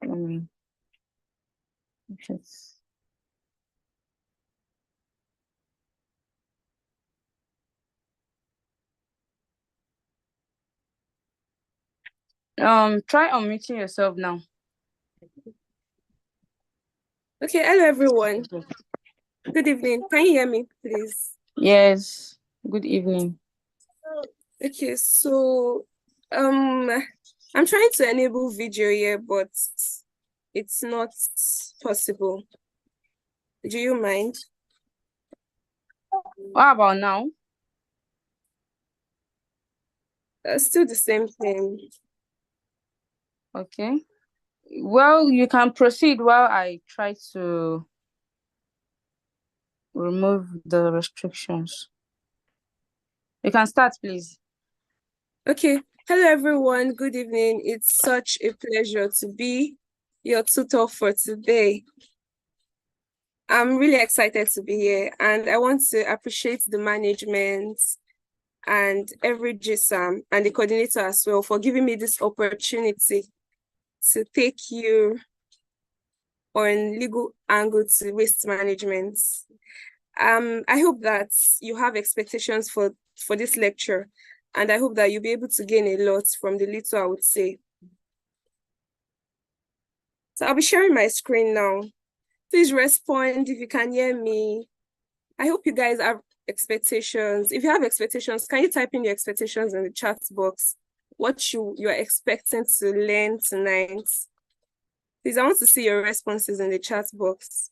Let me just. Try unmuting yourself now. Okay, hello everyone. Good evening. Can you hear me, please? Yes. Good evening. Okay, so I'm trying to enable video here, but it's not possible. Do you mind? What about now? Still the same thing. Okay. Well, you can proceed while I try to remove the restrictions. You can start, please. Okay, hello everyone. Good evening. It's such a pleasure to be your tutor for today. I'm really excited to be here, and I want to appreciate the management and every GSAM and the coordinator as well for giving me this opportunity to take you on legal angle to waste management. I hope that you have expectations for this lecture, and I hope that you'll be able to gain a lot from the little I would say. So I'll be sharing my screen now. Please respond if you can hear me. I hope you guys have expectations. If you have expectations, can you type in your expectations in the chat box? What you're expecting to learn tonight? Please, I want to see your responses in the chat box.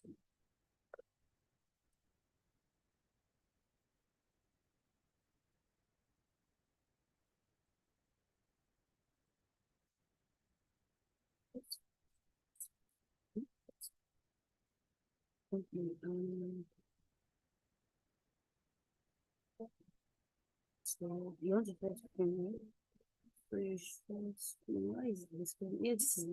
So you want to put why is this? Yes.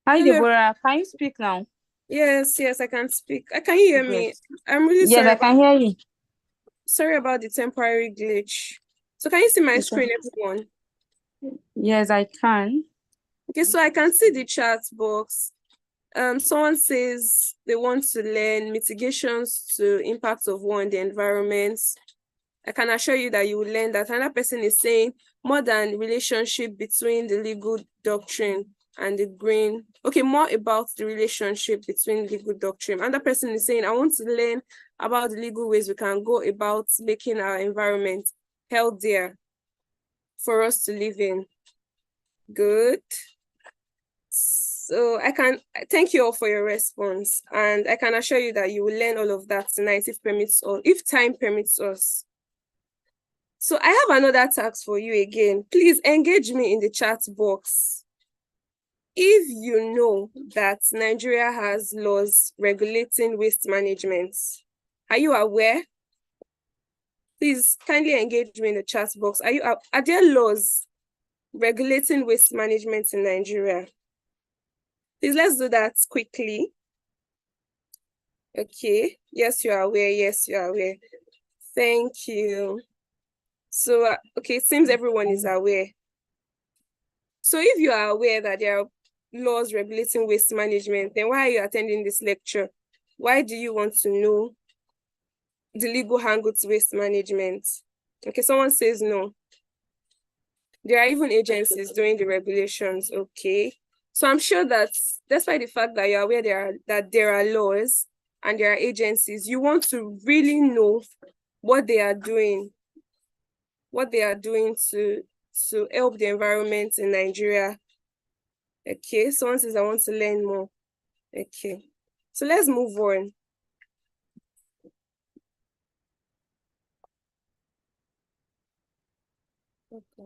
Hi, Hello. Deborah. Can you speak now? Yes, yes, I can speak. Can you hear me? Yes. I'm really Yes, I can hear you. sorry about the temporary glitch. So can you see my Yes, screen, everyone? yes, I can. Okay, so I can see the chat box. Someone says they want to learn mitigations to impacts of war on the environment. I can assure you that you will learn that. Another person is saying more than relationship between the legal doctrine and the green. Okay, more about the relationship between legal doctrine. Another person is saying, I want to learn about the legal ways we can go about making our environment healthier for us to live in. Good. So I can thank you all for your response, and I can assure you that you will learn all of that tonight if time permits us. So I have another task for you again. Please engage me in the chat box. If you know that Nigeria has laws regulating waste management, are you aware? Please kindly engage me in the chat box. Are there laws regulating waste management in Nigeria? Please, let's do that quickly. Okay, yes, you are aware. Yes, you are aware. Thank you. So, okay, it seems everyone is aware. So if you are aware that there are laws regulating waste management, then why are you attending this lecture? Why do you want to know the legal angle to waste management? Okay, someone says no. There are even agencies doing the regulations. Okay. So I'm sure that despite the fact that you're aware there are laws and there are agencies, you want to really know what they are doing to help the environment in Nigeria. Okay, someone says I want to learn more. Okay, so let's move on. Okay.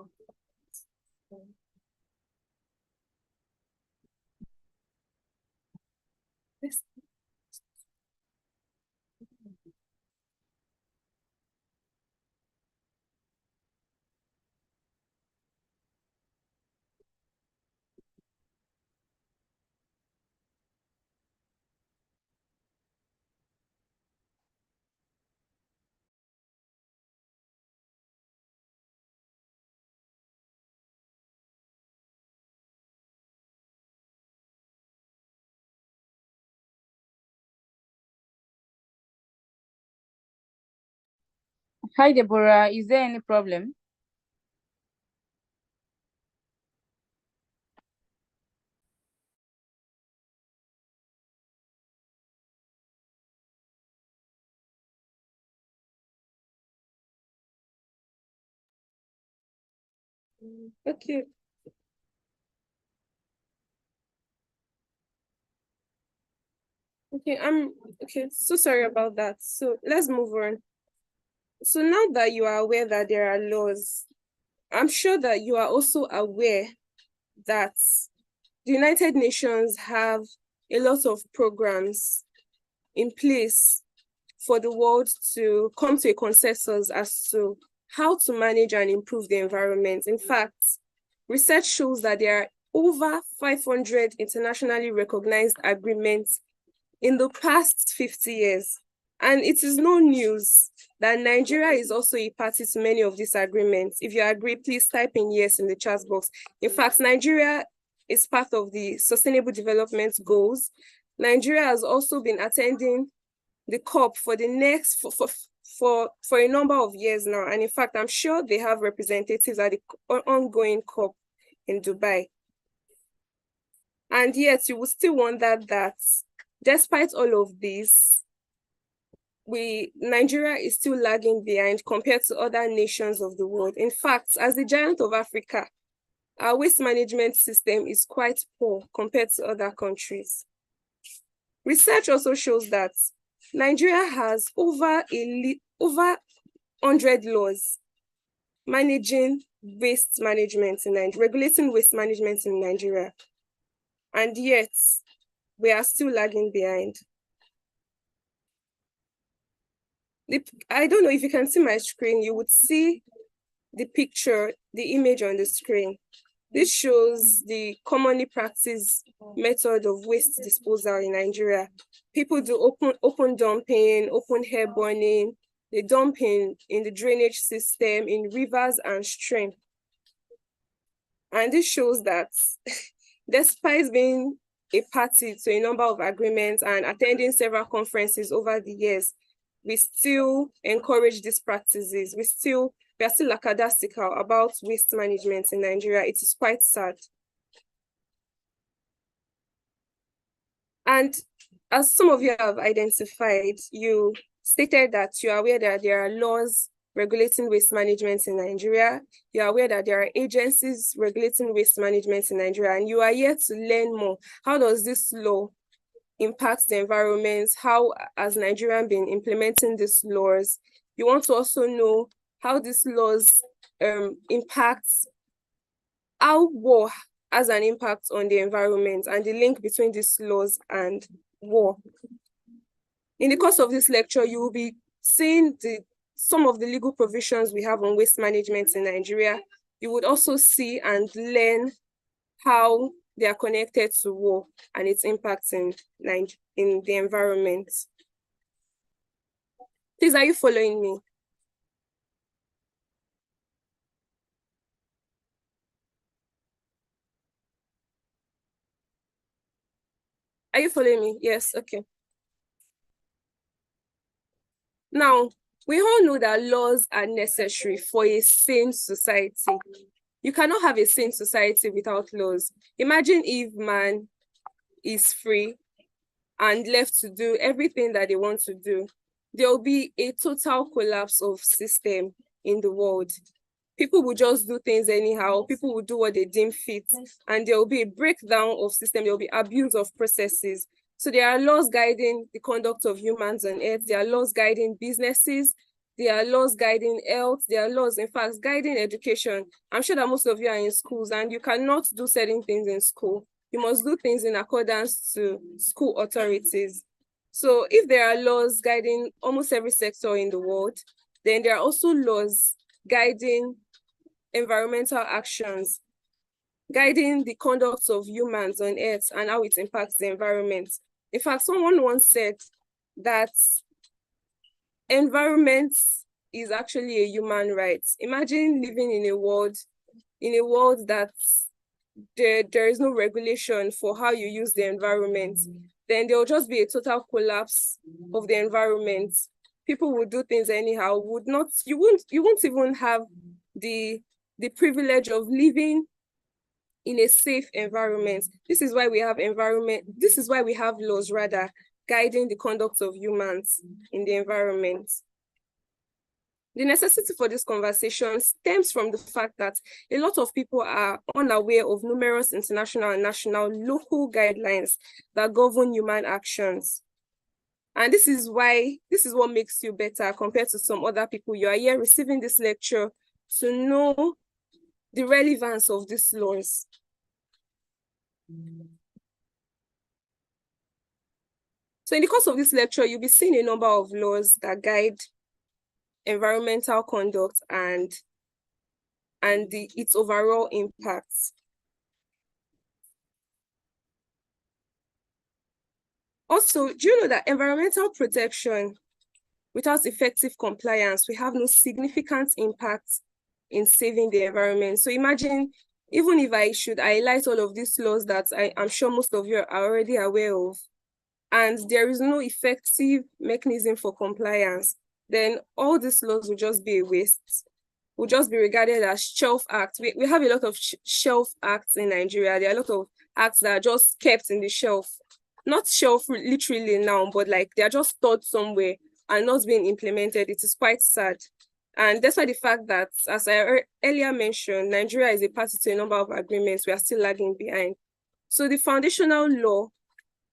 Hi, Deborah. Is there any problem? Okay. Okay, okay, so sorry about that. So let's move on. So now that you are aware that there are laws, I'm sure that you are also aware that the United Nations have a lot of programs in place for the world to come to a consensus as to how to manage and improve the environment. In fact, research shows that there are over 500 internationally recognized agreements in the past 50 years. And it is no news that Nigeria is also a party to many of these agreements. If you agree, please type in yes in the chat box. In fact, Nigeria is part of the Sustainable Development Goals. Nigeria has also been attending the COP for the next for a number of years now. And in fact, I'm sure they have representatives at the ongoing COP in Dubai. And yet you will still wonder that despite all of this, Nigeria is still lagging behind compared to other nations of the world. In fact, as the giant of Africa, our waste management system is quite poor compared to other countries. Research also shows that Nigeria has over 100 laws managing waste management in Nigeria, regulating waste management in Nigeria. And yet, we are still lagging behind. I don't know if you can see my screen, you would see the picture, the image on the screen. This shows the commonly practiced method of waste disposal in Nigeria. People do open dumping, open hair burning. They dump in the drainage system, in rivers and streams. And this shows that despite being a party to a number of agreements and attending several conferences over the years, we still encourage these practices. We are still lackadaisical about waste management in Nigeria. It is quite sad. And as some of you have identified, you stated that you are aware that there are laws regulating waste management in Nigeria. You are aware that there are agencies regulating waste management in Nigeria, and you are here to learn more. How does this law impact the environment? How has Nigeria been implementing these laws? You want to also know how these laws impact, how war has an impact on the environment, and the link between these laws and war. In the course of this lecture, you will be seeing some of the legal provisions we have on waste management in Nigeria. You would also see and learn how they are connected to war and its impact in the environment. Please, are you following me? Are you following me? Yes, okay. Now, we all know that laws are necessary for a sane society. You cannot have a sane society without laws. Imagine if man is free and left to do everything that they want to do. There will be a total collapse of system in the world. People will just do things anyhow. People will do what they deem fit, and there will be a breakdown of system. There will be abuse of processes. So there are laws guiding the conduct of humans on earth. There are laws guiding businesses. There are laws guiding health. There are laws, in fact, guiding education. I'm sure that most of you are in schools, and you cannot do certain things in school. You must do things in accordance to school authorities. So if there are laws guiding almost every sector in the world, then there are also laws guiding environmental actions, guiding the conduct of humans on earth and how it impacts the environment. In fact, someone once said that environment is actually a human right. Imagine living in a world that there is no regulation for how you use the environment. Then there will just be a total collapse of the environment. People would do things anyhow, you won't even have the privilege of living in a safe environment. This is why we have laws rather guiding the conduct of humans in the environment. The necessity for this conversation stems from the fact that a lot of people are unaware of numerous international and national local guidelines that govern human actions. And this is what makes you better compared to some other people. You are here receiving this lecture to know the relevance of these laws. So in the course of this lecture, you'll be seeing a number of laws that guide environmental conduct and its overall impacts. Also, do you know that environmental protection without effective compliance, we have no significant impact in saving the environment? So imagine, even if I should highlight all of these laws that I'm sure most of you are already aware of, and there is no effective mechanism for compliance, then all these laws will just be a waste, will just be regarded as shelf acts. We have a lot of shelf acts in Nigeria. There are a lot of acts that are just kept in the shelf. Not shelf literally now, but like they are just stored somewhere and not being implemented. It is quite sad. And that's why the fact that, as I earlier mentioned, Nigeria is a party to a number of agreements, we are still lagging behind. So the foundational law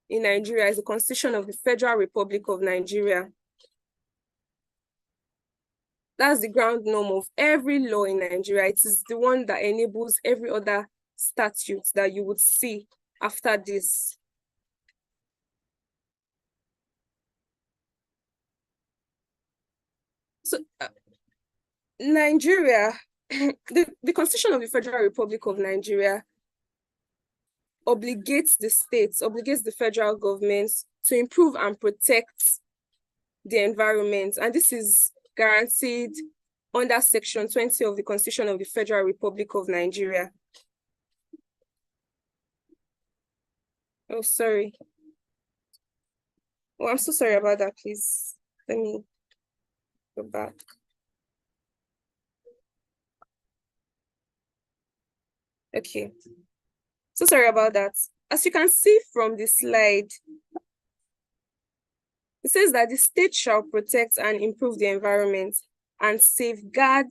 in Nigeria is the Constitution of the Federal Republic of Nigeria. That's the ground norm of every law in Nigeria. It is the one that enables every other statute that you would see after this. So Nigeria the Constitution of the Federal Republic of Nigeria obligates the states, obligates the federal government to improve and protect the environment. And this is guaranteed under Section 20 of the Constitution of the Federal Republic of Nigeria. Oh, sorry. Oh, I'm so sorry about that, please. Let me go back. Okay. So sorry about that. As you can see from the slide, it says that the state shall protect and improve the environment and safeguard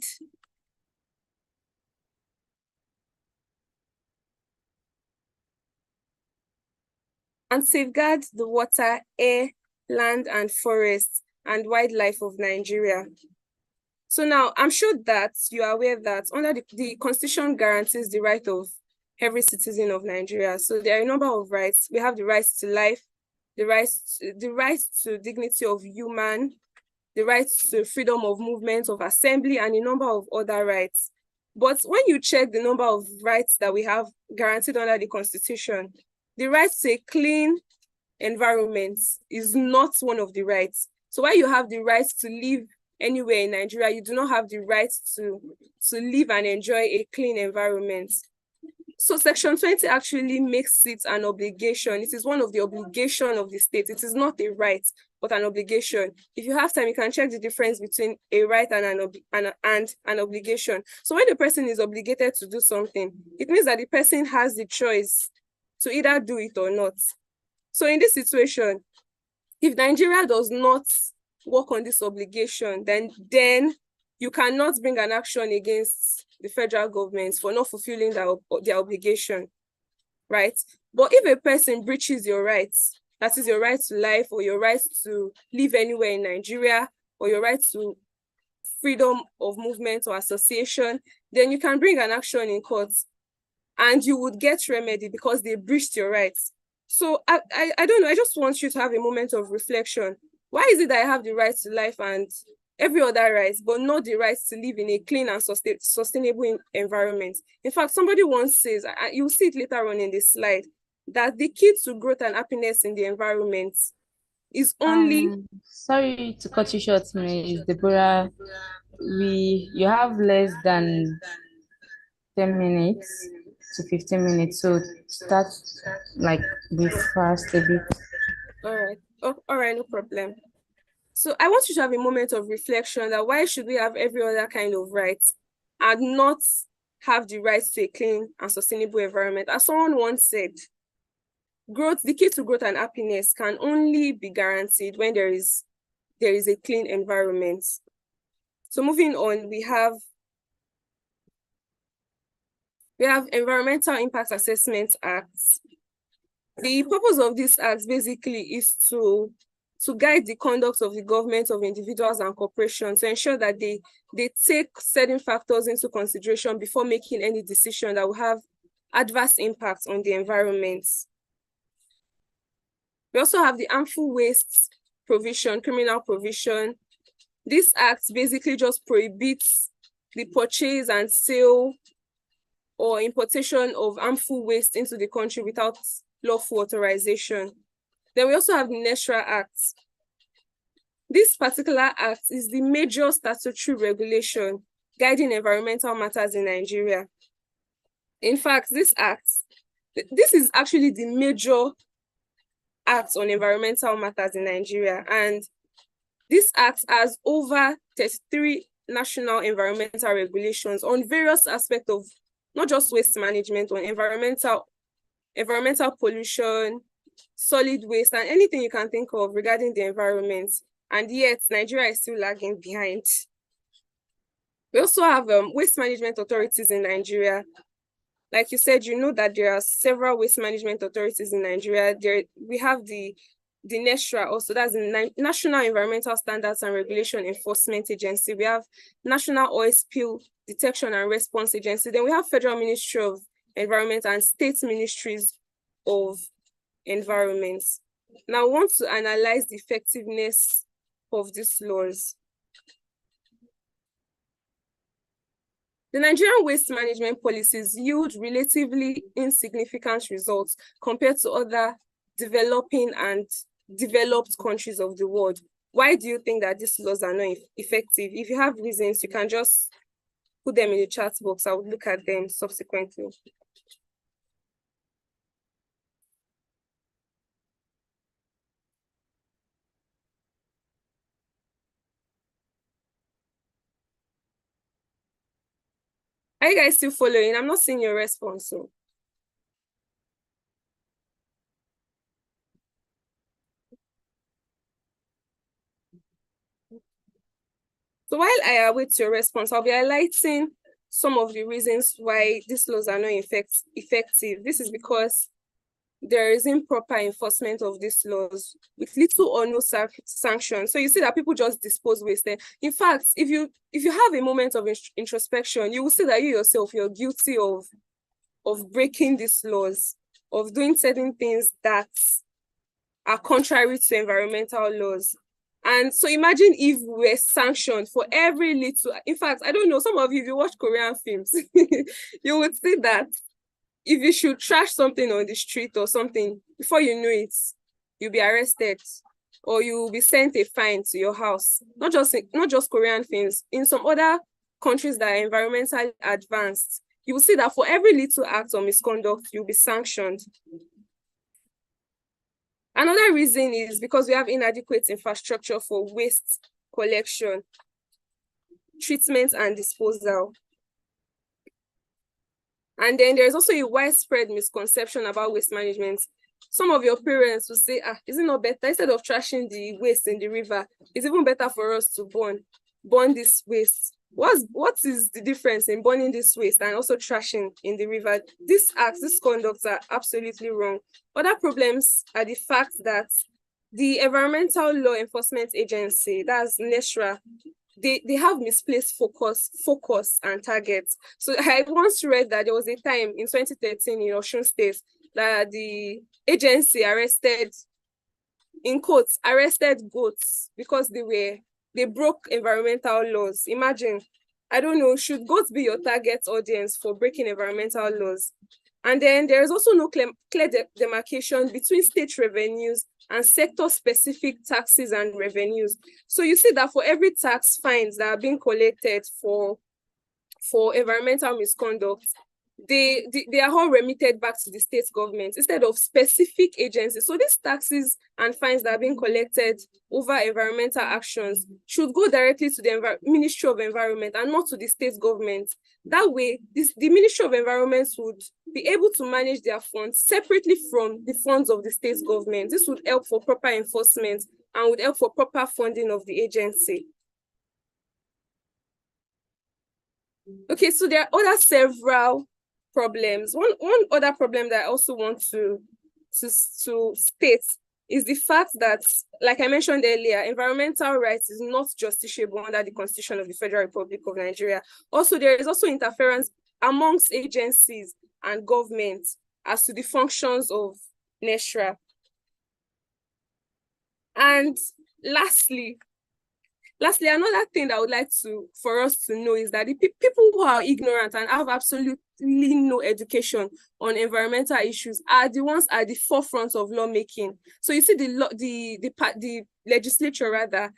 the water, air, land, and forests and wildlife of Nigeria. So now, I'm sure that you are aware that under the Constitution guarantees the right of every citizen of Nigeria. So there are a number of rights. We have the right to life, the right to dignity of human, the right to freedom of movement, of assembly, and a number of other rights. But when you check the number of rights that we have guaranteed under the Constitution, the right to a clean environment is not one of the rights. So while you have the right to live anywhere in Nigeria, you do not have the right to live and enjoy a clean environment. So Section 20 actually makes it an obligation. It is one of the obligations of the state. It is not a right, but an obligation. If you have time, you can check the difference between a right and an obligation. So when the person is obligated to do something, it means that the person has the choice to either do it or not. So in this situation, if Nigeria does not work on this obligation, then you cannot bring an action against the federal government for not fulfilling their obligation, right? But if a person breaches your rights, that is your right to life or your right to live anywhere in Nigeria or your right to freedom of movement or association, then you can bring an action in court and you would get remedy because they breached your rights. So I don't know, I just want you to have a moment of reflection. Why is it that I have the right to life and every other right, but not the right to live in a clean and sustainable environment? In fact, somebody once says, you'll see it later on in this slide, that the key to growth and happiness in the environment is only... Sorry to cut you short, Ms. Deborah. You have less than 10 minutes to 15 minutes, so start like be fast a bit. All right. Oh, all right, no problem. So I want you to have a moment of reflection that why should we have every other kind of right and not have the right to a clean and sustainable environment? As someone once said, the key to growth and happiness can only be guaranteed when there is a clean environment. So moving on, we have Environmental Impact Assessment Act. The purpose of this act basically is to guide the conduct of the government, of individuals and corporations, to ensure that they take certain factors into consideration before making any decision that will have adverse impacts on the environment. We also have the harmful waste provision, criminal provision. This act basically just prohibits the purchase and sale or importation of harmful waste into the country without lawful authorization. Then we also have the NESRA Act. This particular act is the major statutory regulation guiding environmental matters in Nigeria. In fact, this is actually the major act on environmental matters in Nigeria. And this act has over 33 national environmental regulations on various aspects of not just waste management, on environmental pollution, solid waste, and anything you can think of regarding the environment. And yet, Nigeria is still lagging behind. We also have waste management authorities in Nigeria. Like you said, you know that there are several waste management authorities in Nigeria. We have the NESRA also, that's the National Environmental Standards and Regulation Enforcement Agency. We have National Oil Spill Detection and Response Agency. Then we have Federal Ministry of Environment and state ministries of environment. Now, I want to analyze the effectiveness of these laws. The Nigerian waste management policies yield relatively insignificant results compared to other developing and developed countries of the world. Why do you think that these laws are not effective? If you have reasons, you can just put them in the chat box. I would look at them subsequently. Are you guys still following? I'm not seeing your response. So while I await your response, I'll be highlighting some of the reasons why these laws are not effective. This is because there is improper enforcement of these laws with little or no sanction. So you see that people just dispose waste. In fact, if you have a moment of introspection, you will see that you yourself, you're guilty of breaking these laws, of doing certain things that are contrary to environmental laws. And so imagine if we were sanctioned for every little, in fact, I don't know, some of you, if you watch Korean films, you would see that if you should trash something on the street or something, before you know it, you'll be arrested or you'll be sent a fine to your house. Not just Korean films. In some other countries that are environmentally advanced, you will see that for every little act of misconduct, you'll be sanctioned. Another reason is because we have inadequate infrastructure for waste collection, treatment, and disposal. And then there's also a widespread misconception about waste management. Some of your parents will say, is it not better, instead of trashing the waste in the river, it's even better for us to burn this waste. What is the difference in burning this waste and also trashing in the river? These conducts are absolutely wrong. Other problems are the fact that the Environmental Law Enforcement Agency, that's NESRA, they have misplaced focus and targets. So I once read that there was a time in 2013 in Osun State that the agency arrested, in quotes, arrested goats because they broke environmental laws. Imagine, I don't know, should goats be your target audience for breaking environmental laws? And then there is also no clear demarcation between state revenues and sector-specific taxes and revenues. So you see that for every tax fines that are being collected for environmental misconduct, they are all remitted back to the state government instead of specific agencies. So these taxes and fines that are being collected over environmental actions should go directly to the Ministry of Environment and not to the state government. That way, the Ministry of Environment would be able to manage their funds separately from the funds of the state government. This would help for proper enforcement and would help for proper funding of the agency. Okay, so there are other several problems. One other problem that I also want to state is the fact that, like I mentioned earlier, environmental rights is not justiciable under the Constitution of the Federal Republic of Nigeria. Also, there is also interference amongst agencies and governments as to the functions of NESRA. And lastly, another thing that I would like for us to know is that the people who are ignorant and have absolutely no education on environmental issues are the ones at the forefront of lawmaking. So you see the legislature, rather,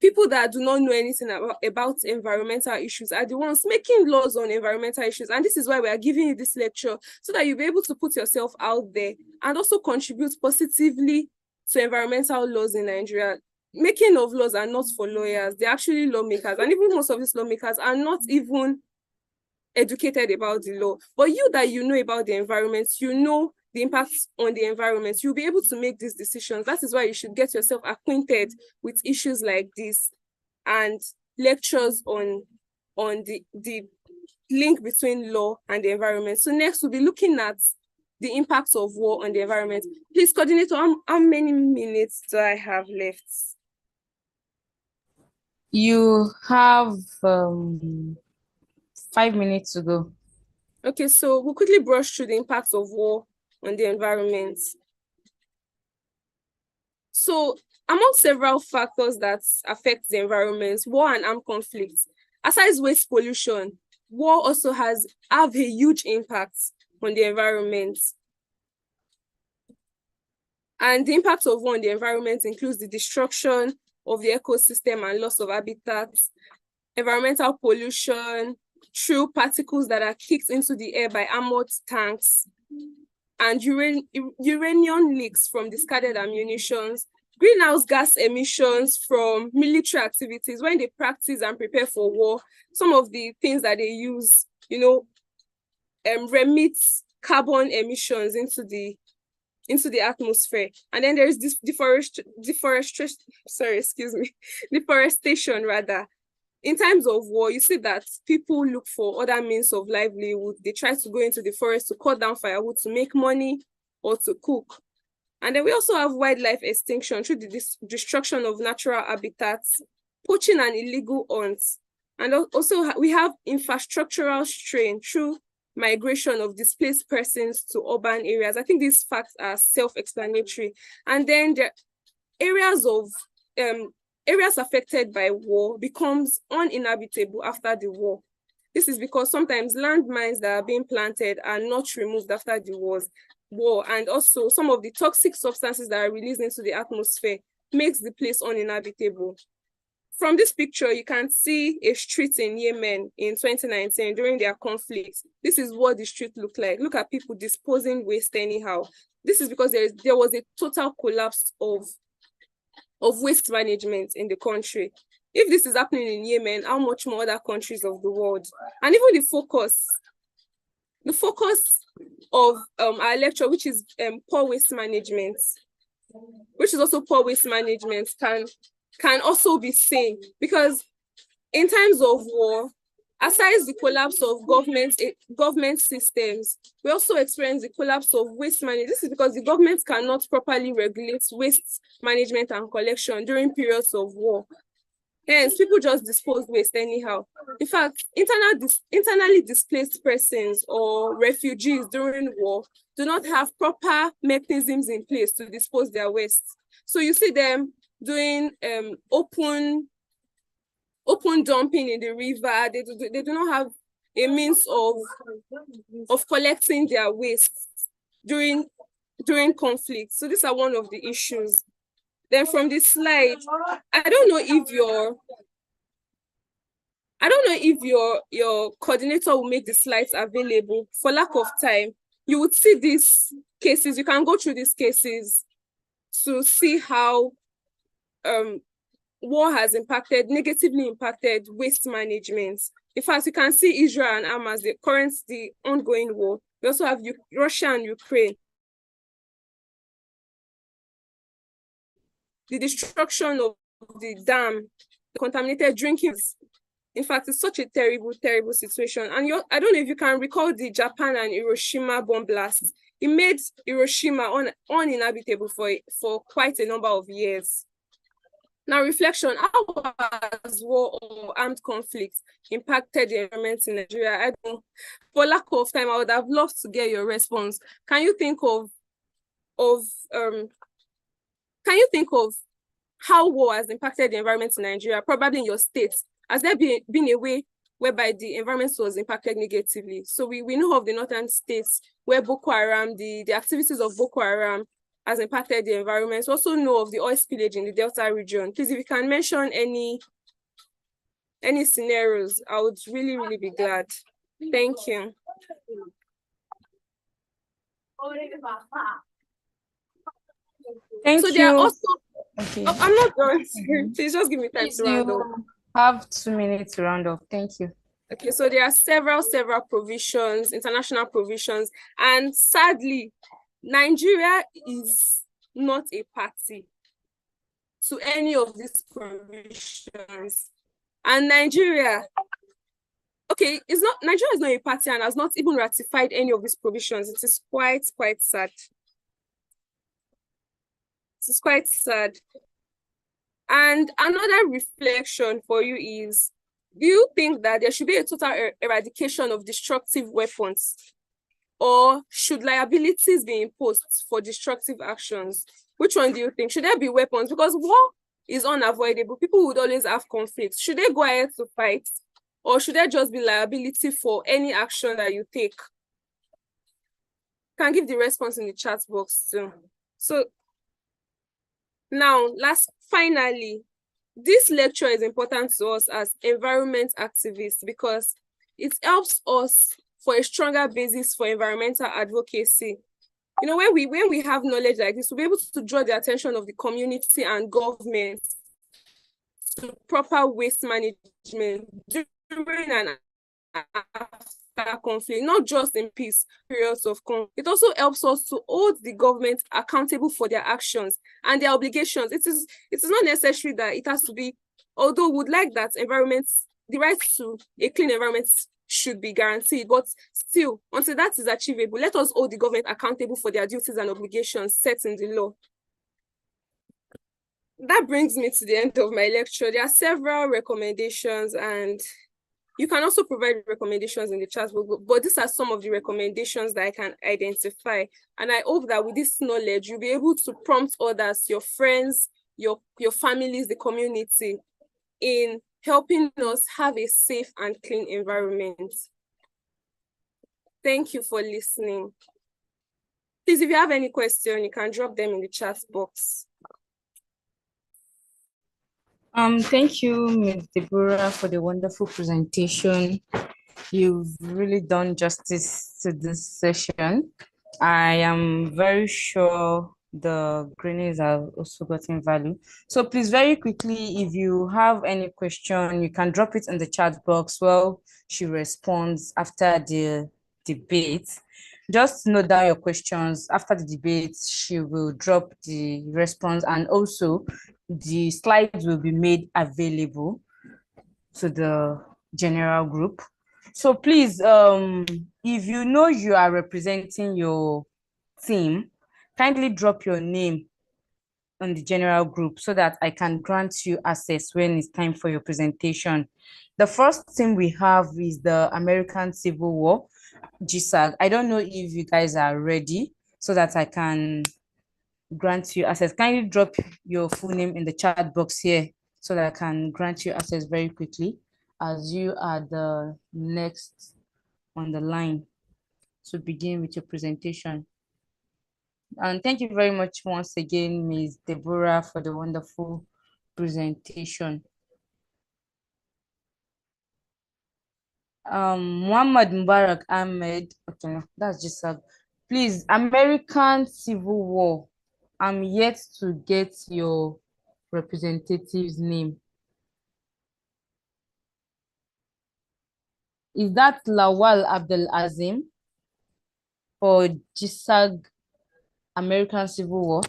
people that do not know anything about environmental issues are the ones making laws on environmental issues. And this is why we are giving you this lecture, so that you'll be able to put yourself out there and also contribute positively to environmental laws in Nigeria. Making of laws are not for lawyers, they're actually lawmakers. And even most of these lawmakers are not even educated about the law. But you know about the environment, you know the impacts on the environment, you'll be able to make these decisions. That is why you should get yourself acquainted with issues like this and lectures on the link between law and the environment. So next, we'll be looking at the impacts of war on the environment. Please, coordinator, how many minutes do I have left? You have 5 minutes to go. Okay, so we'll quickly brush through the impacts of war on the environment. So among several factors that affect the environment, war and armed conflicts, aside waste pollution, war also have a huge impact on the environment. And the impact of war on the environment includes the destruction of the ecosystem and loss of habitats, environmental pollution through particles that are kicked into the air by armored tanks, and uranium leaks from discarded ammunitions, greenhouse gas emissions from military activities when they practice and prepare for war. Some of the things that they use, remits carbon emissions into the atmosphere. And then there is this deforestation rather. In times of war, you see that people look for other means of livelihood. They try to go into the forest to cut down firewood to make money or to cook. And then we also have wildlife extinction through the destruction of natural habitats, poaching and illegal hunts. And also we have infrastructural strain through migration of displaced persons to urban areas. I think these facts are self-explanatory. And then the areas affected by war becomes uninhabitable after the war. This is because sometimes landmines that are being planted are not removed after the war. And also some of the toxic substances that are released into the atmosphere makes the place uninhabitable. From this picture, you can see a street in Yemen in 2019 during their conflict. This is what the street looked like. Look at people disposing waste anyhow. This is because there was a total collapse of waste management in the country. If this is happening in Yemen, how much more other countries of the world? And even the focus of our lecture, which is poor waste management, can also be seen, because in times of war, aside the collapse of government systems, we also experience the collapse of waste management. This is because the government cannot properly regulate waste management and collection during periods of war. Hence, people just dispose waste anyhow. In fact, internally displaced persons or refugees during war do not have proper mechanisms in place to dispose their waste. So you see them doing open dumping in the river. They do not have a means of collecting their waste during conflict. So these are one of the issues. Then from this slide, I don't know if your coordinator will make the slides available. For lack of time, you would see these cases. You can go through these cases to see how war has negatively impacted waste management. In fact, you can see Israel and Hamas, the ongoing war. We also have Russia and Ukraine. The destruction of the dam, the contaminated drinking. In fact, it's such a terrible, terrible situation. And I don't know if you can recall the Japan and Hiroshima bomb blast. It made Hiroshima uninhabitable for quite a number of years. Now, reflection: how has war or armed conflict impacted the environment in Nigeria? I don't know. For lack of time, I would have loved to get your response. Can you think of how war has impacted the environment in Nigeria, probably in your state? Has there been a way whereby the environment was impacted negatively? So we know of the northern states where Boko Haram, the activities of Boko Haram has impacted the environment. We also know of the oil spillage in the Delta region. Please, if you can mention any scenarios, I would really, really be glad. Thank you. Thank so you. There are also, okay. Oh, I'm not done. Please just give me time to round up. Have 2 minutes to round up. Thank you. Okay, so there are several provisions, international provisions, and sadly, Nigeria is not a party to any of these provisions. And Nigeria is not a party and has not even ratified any of these provisions. It is quite sad. It is quite sad. And another reflection for you is, do you think that there should be a total eradication of destructive weapons, or should liabilities be imposed for destructive actions? Which one do you think? Should there be weapons? Because war is unavoidable. People would always have conflicts. Should they go ahead to fight, Or should there just be liability for any action that you take? You can give the response in the chat box too. So now, finally, this lecture is important to us as environment activists because it helps us for a stronger basis for environmental advocacy. You know, when we have knowledge like this, we'll be able to draw the attention of the community and government to proper waste management during and after conflict, not just in peace periods of conflict. It also helps us to hold the government accountable for their actions and their obligations. It is not necessary that it has to be, although we would like that the right to a clean environment should be guaranteed, but still, until that is achievable, let us hold the government accountable for their duties and obligations set in the law. That brings me to the end of my lecture. There are several recommendations, and you can also provide recommendations in the chat book, but these are some of the recommendations that I can identify. And I hope that with this knowledge, you'll be able to prompt others, your friends, your families, the community, in helping us have a safe and clean environment. Thank you for listening. Please, if you have any question, you can drop them in the chat box. Thank you, Ms. Deborah, for the wonderful presentation. You've really done justice to this session. I am very sure the greenies have also gotten value. So please, very quickly, if you have any question, you can drop it in the chat box while she responds after the debate. Just note down your questions. After the debate, she will drop the response, and also the slides will be made available to the general group. So please, if you know you are representing your team, kindly drop your name on the general group so that I can grant you access when it's time for your presentation. The first thing we have is the American Civil War, GSAG. I don't know if you guys are ready so that I can grant you access. Kindly drop your full name in the chat box here so that I can grant you access very quickly, as you are the next on the line to begin with your presentation. And thank you very much once again, Ms. Deborah, for the wonderful presentation. Muhammad Mubarak Ahmed, okay, that's just a, please, American Civil War. I'm yet to get your representative's name. Is that Lawal Abdel Azim for GSAG American Civil War?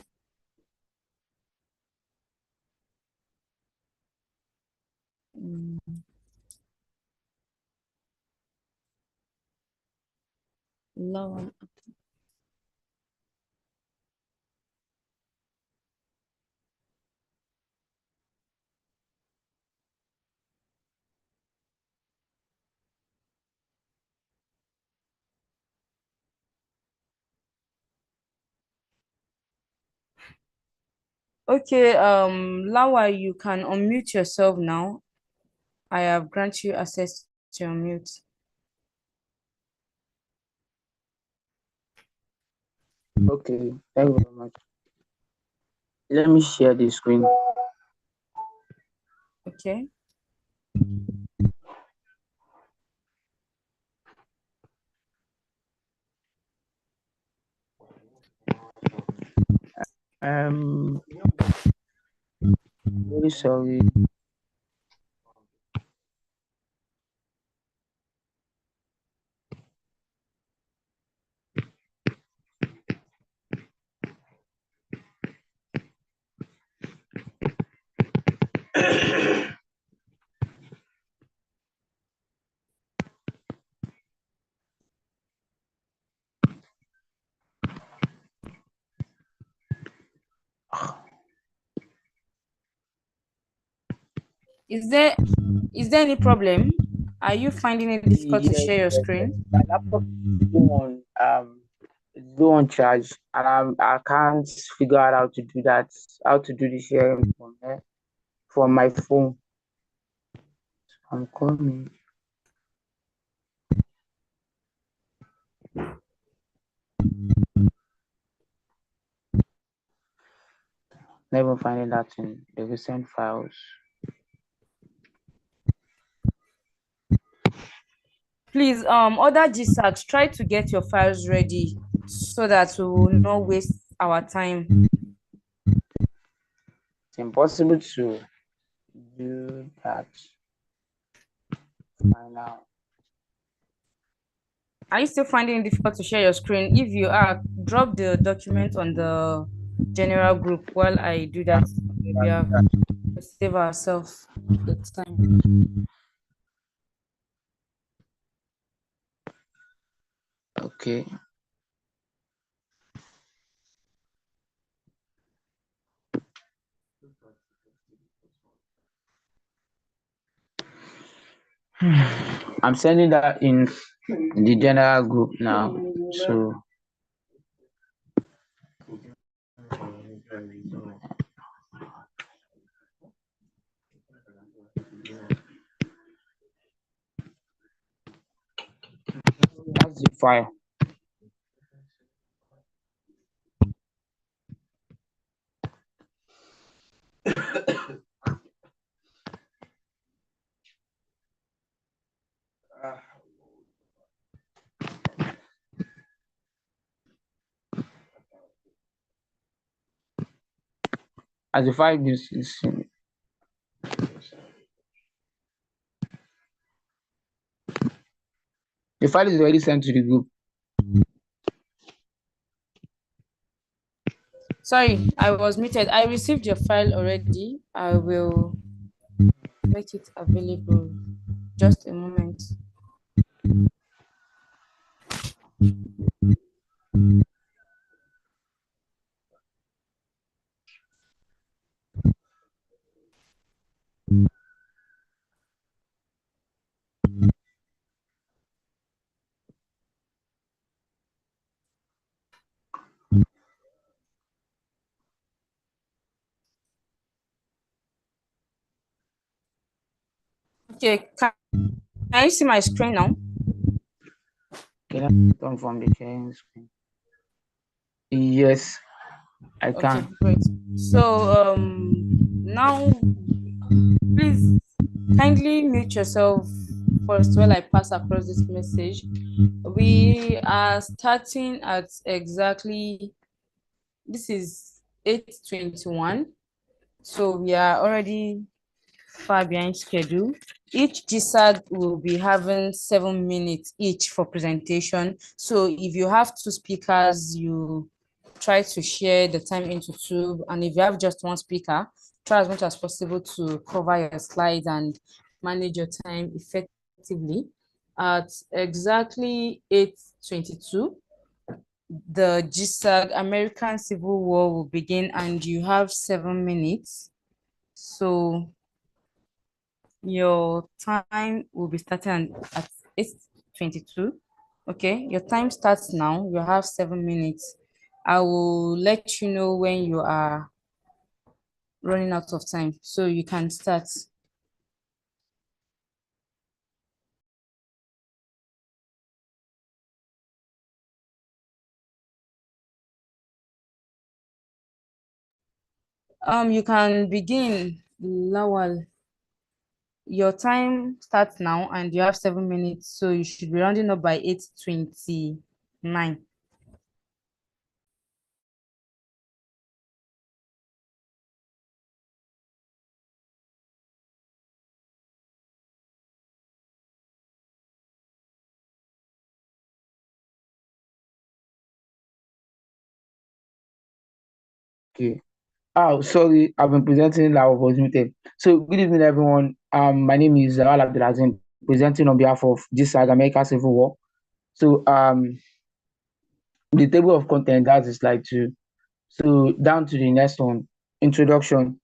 Lawal. Okay, Lawa, you can unmute yourself now. I have granted you access to unmute. Okay, thank you very much. Let me share the screen. Okay. Very sorry. Is there any problem? Are you finding it difficult to share your screen? My laptop is low on charge, and I can't figure out how to do that. How to do the sharing from my phone. I'm coming. Never finding that in the recent files. Please, other GSAGs, try to get your files ready so that we will not waste our time. It's impossible to do that right now. Are you still finding it difficult to share your screen? If you are, drop the document on the general group while I do that. We have to save ourselves the time. Okay. I'm sending that in the general group now. So that's the file. As the file is the file is already sent to the group. Sorry, I was muted. I received your file already. I will make it available. Just a moment. Okay, can you see my screen now? Can I turn from the sharing screen? Yes, I can. Okay, great. So now please kindly mute yourself first while I pass across this message. We are starting at exactly, this is 8:21. So we are already far behind schedule. Each GSAG will be having 7 minutes each for presentation. So if you have two speakers, you try to share the time into two. And if you have just one speaker, try as much as possible to cover your slides and manage your time effectively. At exactly 8:22, the GSAG American Civil War will begin, and you have 7 minutes. So your time will be starting at 8:22. Okay, your time starts now. You have 7 minutes. I will let you know when you are running out of time, so you can start. You can begin, Lawal. Your time starts now, and you have 7 minutes, so you should be rounding up by 8:29. Okay. Oh, sorry, I've been presenting now, was muted. So good evening, everyone. My name is Zawal Abdulazim, presenting on behalf of GSAG American Civil War. So the table of content, that is slide 2. So down to the next one, introduction.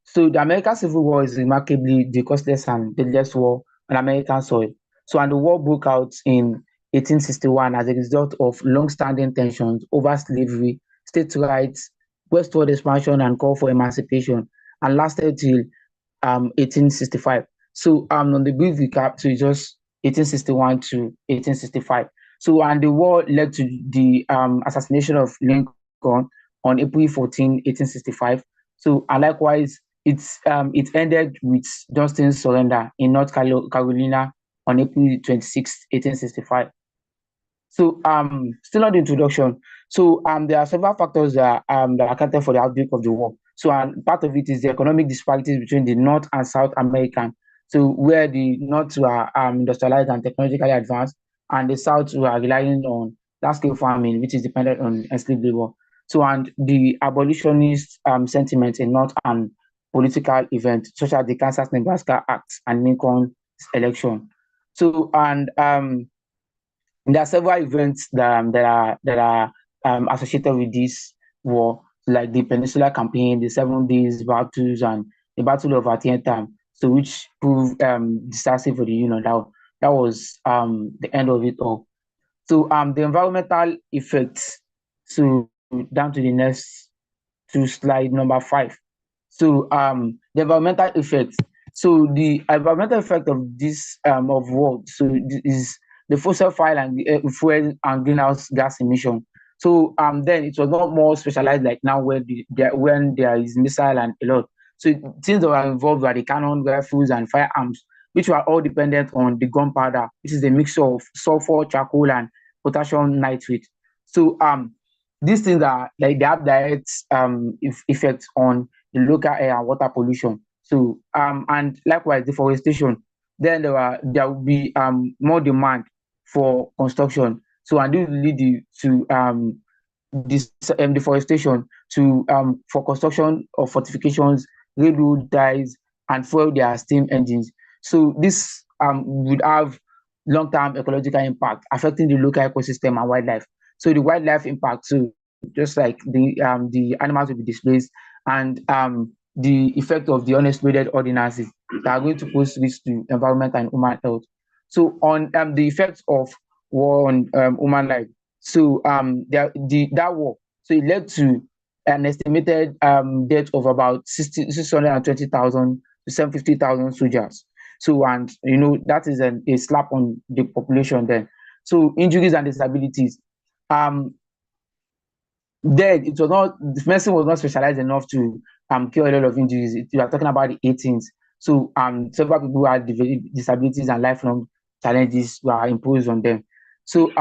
So the American Civil War is remarkably the costliest and deadliest war on American soil. So and the war broke out in 1861 as a result of long-standing tensions over slavery, state rights, westward expansion, and call for emancipation, and lasted till 1865. So on the brief recap, so it's just 1861 to 1865. So, and the war led to the assassination of Lincoln on April 14, 1865. So, and likewise, it ended with Johnston's surrender in North Carolina on April 26, 1865. So, still on the introduction. So, there are several factors that accounted for the outbreak of the war. So, part of it is the economic disparities between the North and South American. So, where the North were industrialized and technologically advanced, and the South were relying on large-scale farming, which is dependent on enslaved labor. So, and the abolitionist sentiments in North and political events, such as the Kansas-Nebraska Act and Lincoln's election. So, and there are several events that are associated with this war, like the Peninsula Campaign, the 7 Days Battles, and the Battle of Antietam. So, which proved decisive for the Union. That was the end of it all. So, the environmental effects. So, down to the next to slide number 5. So, the environmental effects. So, the environmental effect of this of war is the fossil fuel and the fuel and greenhouse gas emission. So, then it was not more specialized like now, where when there is missile and a lot. So, things that were involved were the cannon, rifles, and firearms, which were all dependent on the gunpowder, which is a mixture of sulfur, charcoal, and potassium nitrate. So, these things are like they have direct effects on the local air and water pollution. So, and likewise deforestation. Then there will be more demand for construction. So, and this will lead to this deforestation to for construction of fortifications, railroad ties, and fuel their steam engines. So, this would have long-term ecological impact affecting the local ecosystem and wildlife. So, the wildlife impact too, just like the animals will be displaced, and the effect of the unexploded ordinances that are going to pose risk to environment and human health. So, on the effects of war on human life. So, that war, so it led to an estimated death of about 620,000 to 750,000 soldiers. So, and that is a slap on the population then. So, injuries and disabilities. Then it was not, the medicine was not specialized enough to cure a lot of injuries. You are talking about the 18th. So, several people had disabilities and lifelong challenges were imposed on them. So,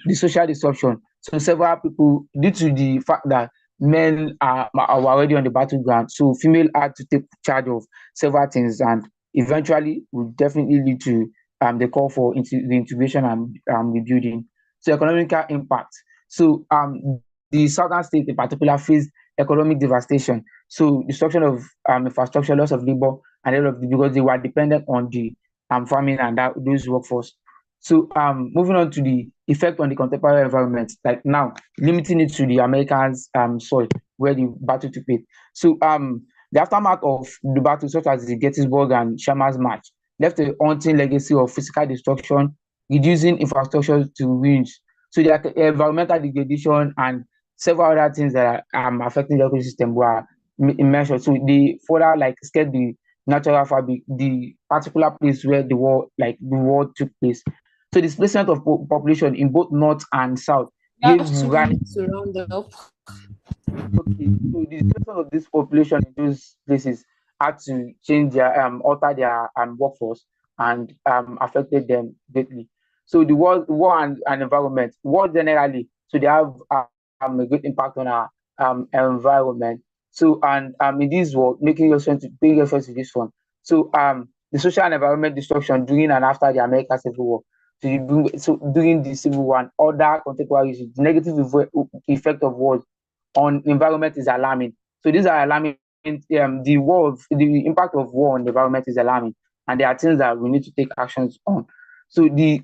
the social disruption. So, several people, due to the fact that men are already on the battleground, so female had to take charge of several things, and eventually would definitely lead to the call for the integration and rebuilding. So, economical impact. So, the southern states in particular faced economic devastation. So, destruction of infrastructure, loss of labor, and all of because they were dependent on the farming and those workforce. So, moving on to the effect on the contemporary environment, like now limiting it to the Americans' soil where the battle took place. So, the aftermath of the battle, such as the Gettysburg and Sherman's March, left a haunting legacy of physical destruction, reducing infrastructure to ruins. So, the environmental degradation and several other things that are affecting the ecosystem were mentioned. So, they further scared the natural fabric, the particular place where the war took place. So, displacement of population in both north and south You gave have 2 minutes to round up. Okay, so the displacement of this population in those places had to change alter their workforce, and affected them greatly. So, the war and environment, war generally, so they have a great impact on our environment. So, and in this war, paying reference to this one. So, the social and environment destruction during and after the American Civil War. So, during the Civil War and other contemporary issues, the negative effect of wars on environment is alarming. So, these are alarming. The impact of war on the environment is alarming, and there are things that we need to take actions on. So, the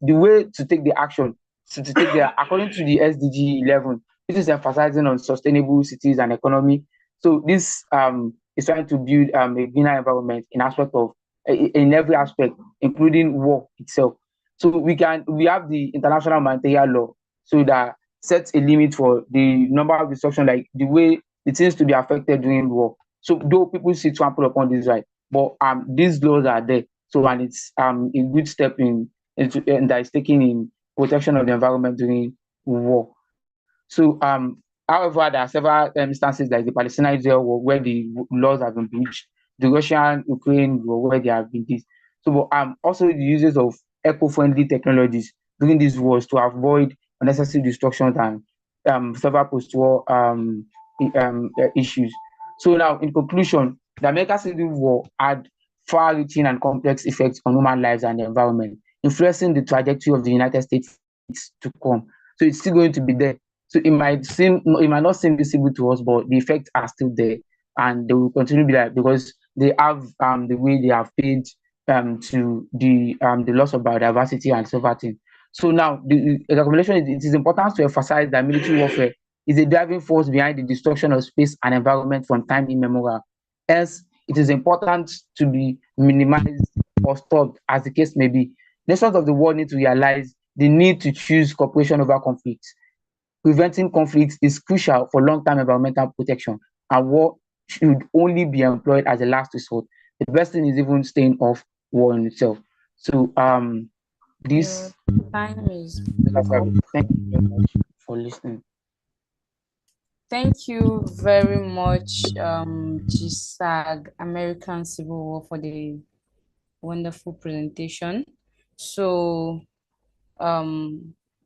way to take the action, according to the SDG 11, which is emphasizing on sustainable cities and economy. So, this is trying to build a greener environment in every aspect, including war itself. So, we have the international humanitarian law, so that sets a limit for the number of destruction, like the way it seems to be affected during war. So, though people see trample upon this right, but these laws are there. So, and it's a good step that is taken protection of the environment during war. So, however, there are several instances like the Palestinian-Israel war where the laws have been breached, the Russian-Ukraine war where there have been this. So, also the uses of eco-friendly technologies during these wars to avoid unnecessary destructions and several post-war issues. So now, in conclusion, the American Civil War had far-reaching and complex effects on human lives and the environment, influencing the trajectory of the United States to come. So it's still going to be there. So it might not seem visible to us, but the effects are still there, and they will continue to be there because they have the way they have paid to the loss of biodiversity and several things. So now the recommendation is it is important to emphasize that military warfare is a driving force behind the destruction of space and environment from time immemorial. Hence, it is important to be minimized or stopped, as the case may be. Nations of the world need to realize the need to choose cooperation over conflict. Preventing conflicts is crucial for long-term environmental protection, and war should only be employed as a last resort. The best thing is even staying off war in itself. So this Your time is up. thank you very much for listening. Thank you very much, GSAG, American Civil War, for the wonderful presentation. So we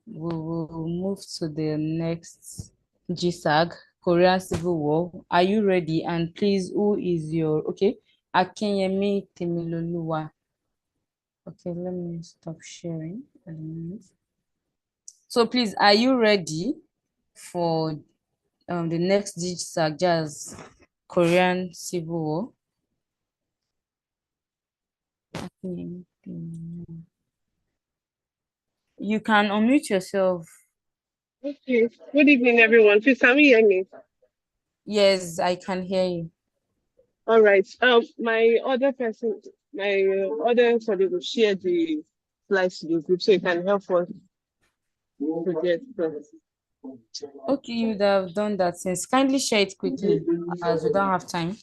will move to the next GSAG, Korean Civil War. Are you ready? And please, who is your Akinyemi Temiloluwa. Okay, let me stop sharing at the moment. So please, are you ready for the next GSAG, Jazz, Korean Civil War? You can unmute yourself. Okay. Good evening, everyone. Please, can you hear me? Yes, I can hear you. All right. My other colleague will share the slides to the group so you can help us to get first. Okay, you would have done that since. Kindly share it quickly as we don't have time.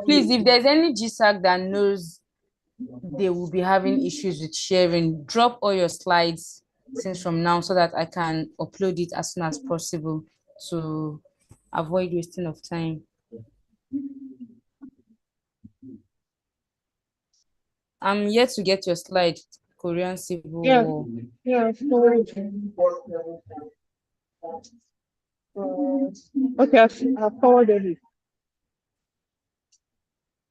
Please, if there's any GSAG that knows they will be having issues with sharing, drop all your slides since from now so that I can upload it as soon as possible to avoid wasting of time. I'm yet to get your slide, Korean Civil War. Yeah, okay, I've forwarded it.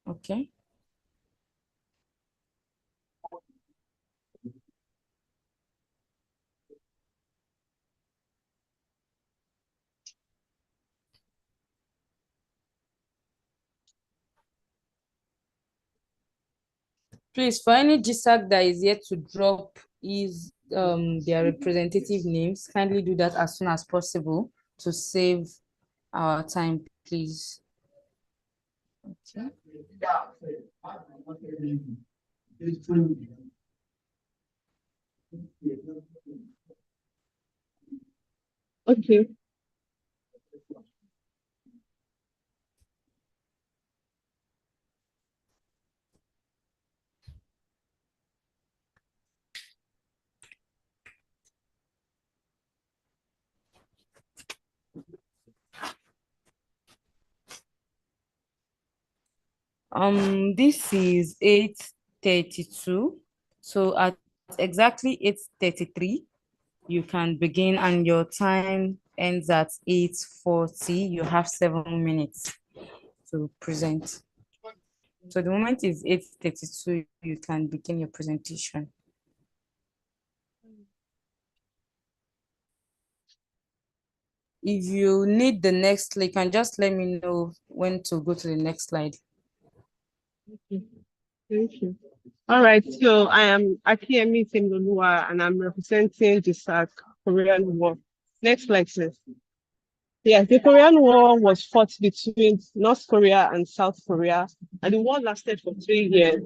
Okay. Please, for any GSAG that is yet to drop is their representative names, kindly do that as soon as possible to save our time, please. Okay. Okay. This is 8:32. So at exactly 8:33, you can begin, and your time ends at 8:40. You have 7 minutes to present. So the moment is 8:32, you can begin your presentation. If you need the next slide, you can just let me know when to go to the next slide. Okay. Thank you. All right, so I am Akinyemi Temiloluwa and I'm representing the GSAG Korean War. Next slide, please. Yeah, the Korean War was fought between North Korea and South Korea, and the war lasted for 3 years.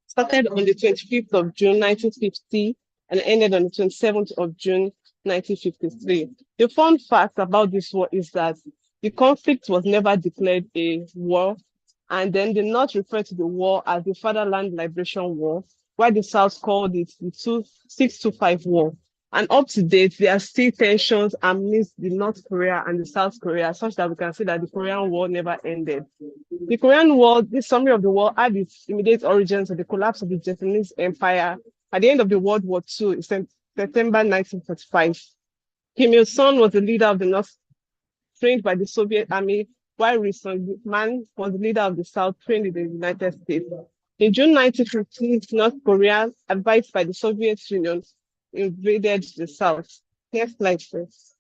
Started on the 25th of June 1950 and ended on the 27th of June 1953. The fun fact about this war is that the conflict was never declared a war, and then the North referred to the war as the Fatherland Liberation War, why the South called it the 625 war. And up to date, there are still tensions amidst the North Korea and the South Korea, such that we can say that the Korean War never ended. The Korean War, this summary of the war, had its immediate origins of the collapse of the Japanese Empire at the end of the World War II in September 1945. Kim Il-sung was the leader of the North, trained by the Soviet Army, while Ri Sung-man was the leader of the South, trained in the United States. In June 1950, North Korea, advised by the Soviet Union, invaded the South. Next slide, please.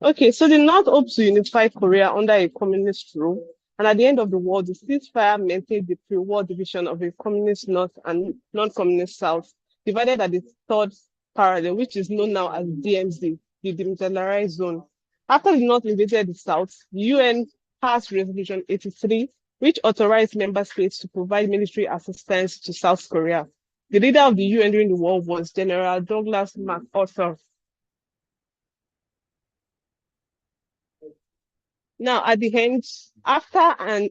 Okay, so the North hoped to unify Korea under a communist rule, and at the end of the war, the ceasefire maintained the pre-war division of a communist North and non-communist South, divided at the third parallel, which is known now as DMZ, the Demilitarized Zone. After the North invaded the South, the UN passed Resolution 83, which authorized member states to provide military assistance to South Korea. The leader of the UN during the war was General Douglas MacArthur. Now, at the end, after a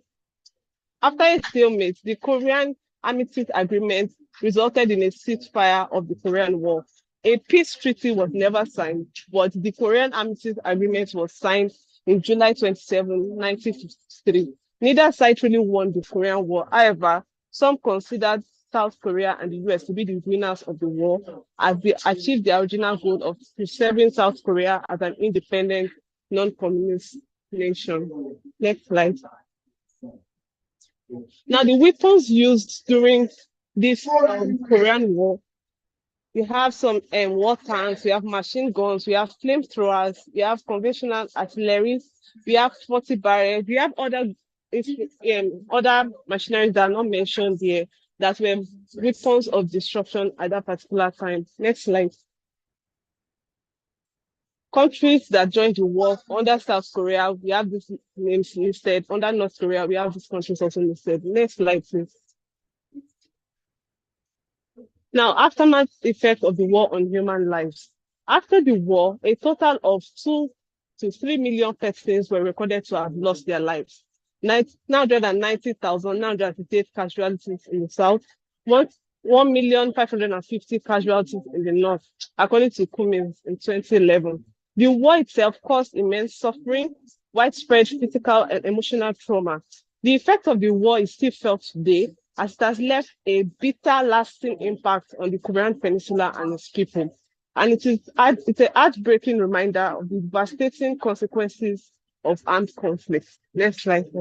stalemate, the Korean Armistice Agreement resulted in a ceasefire of the Korean War. A peace treaty was never signed, but the Korean Armistice Agreement was signed in July 27, 1953. Neither side really won the Korean War. However, some considered South Korea and the US to be the winners of the war, as they achieved the original goal of preserving South Korea as an independent, non-communist nation. Next slide. Now, the weapons used during this Korean War, we have some war tanks, we have machine guns, we have flamethrowers, we have conventional artillery, we have 40 barrels, we have other machineries that are not mentioned here that were weapons of destruction at that particular time. Next slide. Countries that joined the war under South Korea, we have these names listed. Under North Korea, we have these countries also listed. Next slide, please. Now, aftermath effect of the war on human lives. After the war, a total of 2 to 3 million persons were recorded to have lost their lives. 990,958 casualties in the South, 1,550,000 casualties in the North, according to Cummins in 2011. The war itself caused immense suffering, widespread physical and emotional trauma. The effect of the war is still felt today, as it has left a bitter, lasting impact on the Korean Peninsula and its people. And it's a heartbreaking reminder of the devastating consequences of armed conflict. Next slide.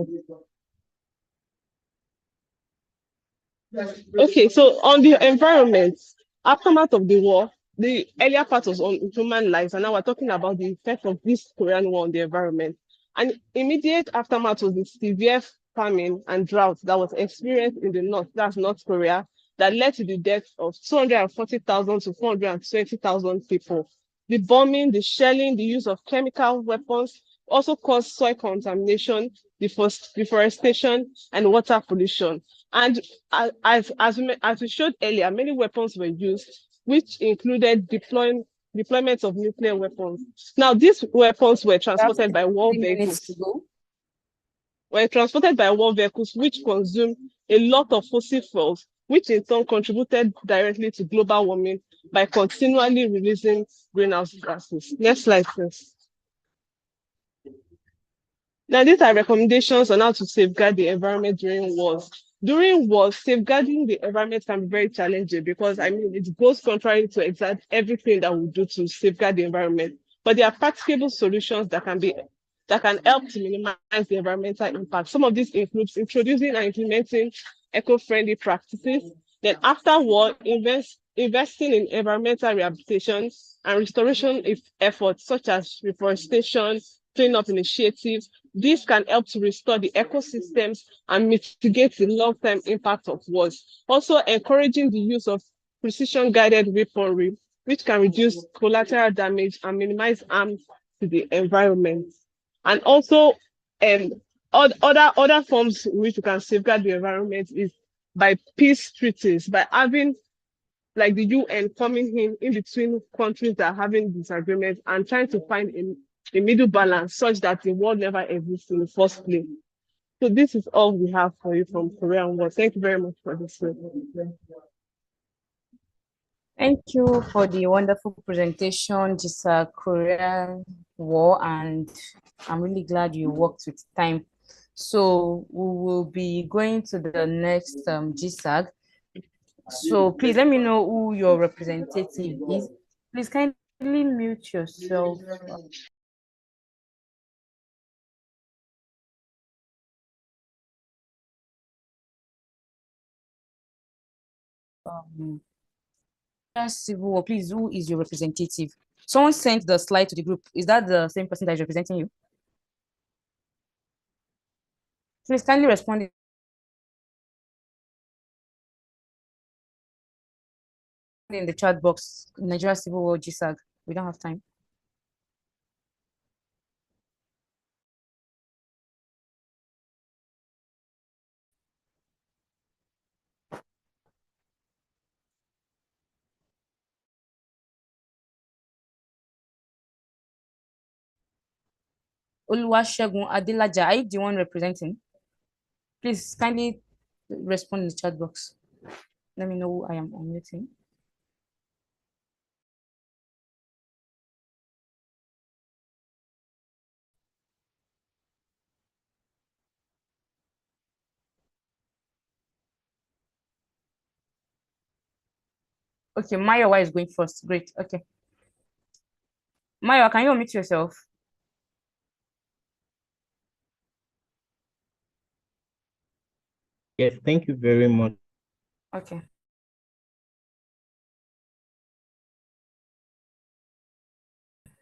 Okay, so on the environment, aftermath of the war, the earlier part was on human lives, and now we're talking about the effect of this Korean War on the environment. And immediate aftermath was the severe famine and drought that was experienced in the North, that's North Korea, that led to the death of 240,000 to 420,000 people. The bombing, the shelling, the use of chemical weapons also caused soil contamination, deforestation, and water pollution. And as we showed earlier, many weapons were used, which included deployment of nuclear weapons. Now, these weapons were transported by war vehicles. Which consume a lot of fossil fuels, which in turn contributed directly to global warming by continually releasing greenhouse gases. Next slide, please. Now, these are recommendations on how to safeguard the environment during wars. During wars, safeguarding the environment can be very challenging because, it goes contrary to exactly everything that we do to safeguard the environment. But there are practicable solutions that can help to minimize the environmental impact. Some of these include introducing and implementing eco-friendly practices. Then after war, investing in environmental rehabilitation and restoration efforts such as reforestation, cleanup initiatives. This can help to restore the ecosystems and mitigate the long-term impact of wars. Also encouraging the use of precision-guided weaponry, which can reduce collateral damage and minimize harm to the environment. And also, other forms in which you can safeguard the environment is by peace treaties, by having like the UN coming in between countries that are having disagreements and trying to find a middle balance such that the war never exists in the first place. So this is all we have for you from Korean War. Thank you very much for this. Thank you for the wonderful presentation, GSAG Korean War, and I'm really glad you worked with time. So we will be going to the next GSAG. So please let me know who your representative is. Please kindly mute yourself. Civil War, please, who is your representative? Someone sent the slide to the group. Is that the same person that is representing you? Please kindly respond in the chat box. Nigeria Civil War GSAG. We don't have time. Oluwasegun Adelaja, are you the one representing? Please kindly respond in the chat box. Let me know who I am unmuting. Okay, Mayowa is going first. Great. Okay. Mayowa, can you unmute yourself? Yes, thank you very much. Okay.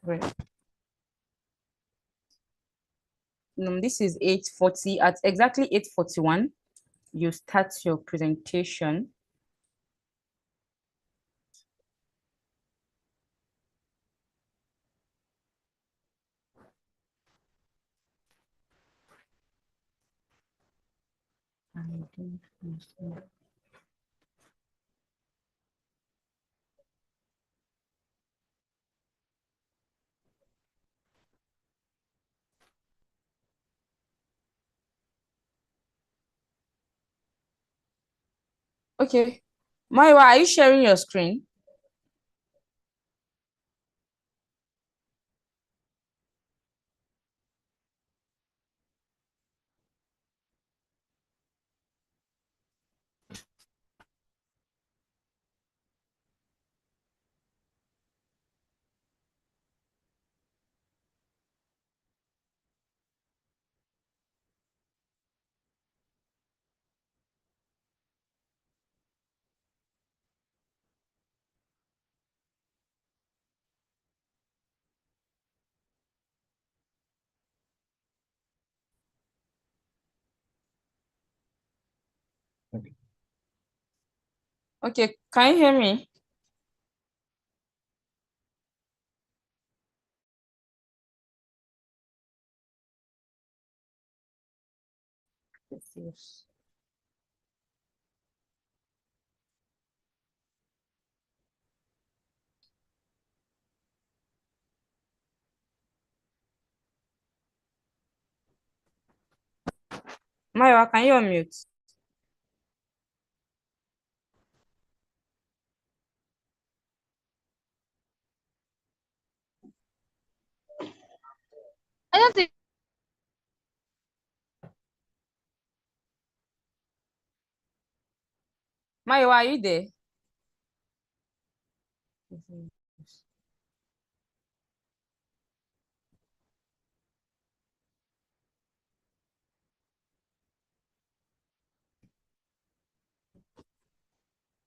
Great. This is 8:40. At exactly 8:41, you start your presentation. Okay. Maiwa, are you sharing your screen? Okay, can you hear me? Yes. Maiwa, can you unmute? I don't think Maiwa, are you there?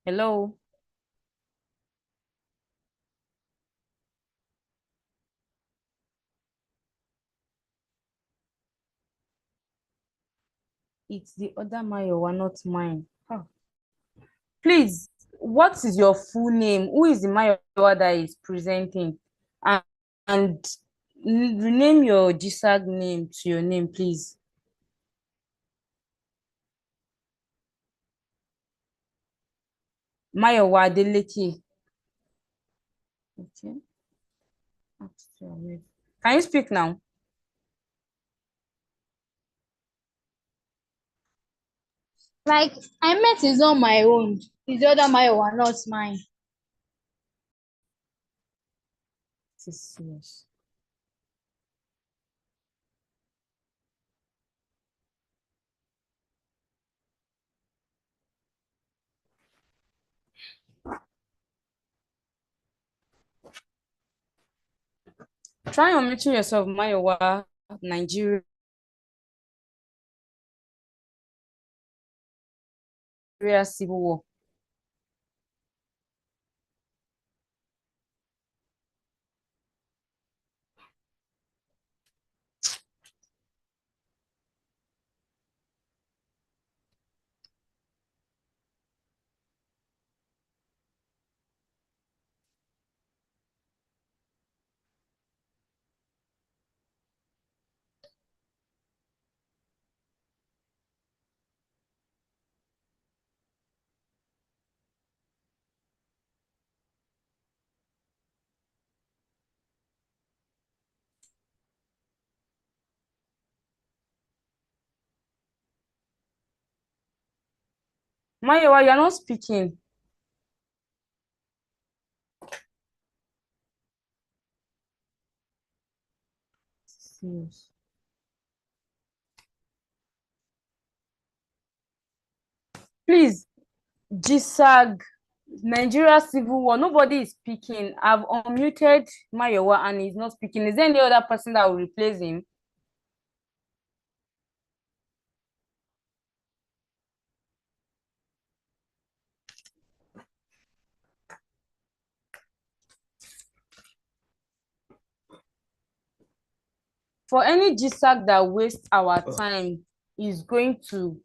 Hello. It's the other Maiwa, not mine. Oh. Please, what is your full name? Who is the Maiwa that is presenting? And rename your GSAG name to your name, please. Maiwa Adeleke. Okay. Can you speak now? Like I met is on my own. It's the other my one, not mine. This is serious. Try unmuting yourself, Mayowa, Nigeria civil war. Mayowa, you're not speaking. Serious. Please, GSAG, Nigeria civil war. Nobody is speaking. I've unmuted Mayowa and he's not speaking. Is there any other person that will replace him? For any GSAG that wastes our time is going to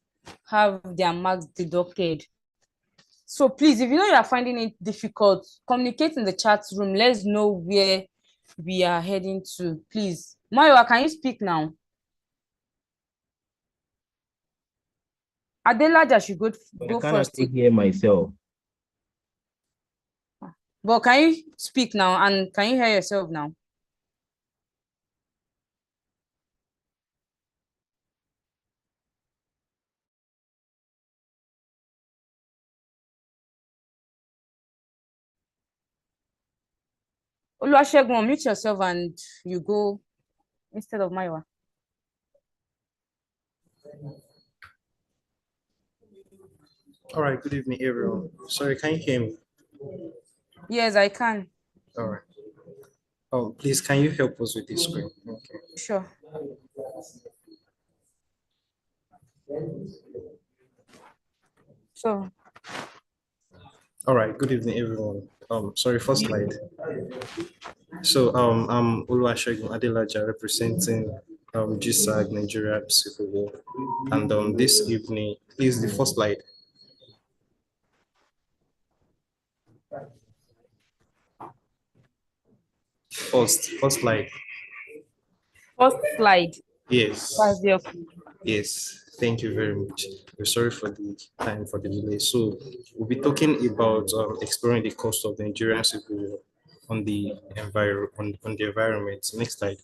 have their marks deducted. So please, if you know you are finding it difficult, communicate in the chat room. Let's know where we are heading to. Please. Mayowa, can you speak now? Adelaja should go I first. cannot hear myself. But can you speak now and can you hear yourself now? Oluwasegun, unmute yourself and you go instead of Mayowa. All right, good evening, everyone. Sorry, can you hear me? Yes, I can. All right. Oh, please, can you help us with this screen? Okay. Sure. So, all right, good evening, everyone. Sorry, first slide. So, I'm Oluwasegun Adelaja representing GSAG Nigeria Civil War, and this evening, please, the first slide. First slide. first slide. Yes. That's Yes, thank you very much. We're sorry for the time for the delay. So we'll be talking about exploring the cost of the Nigerian civil war on the environment. Next slide.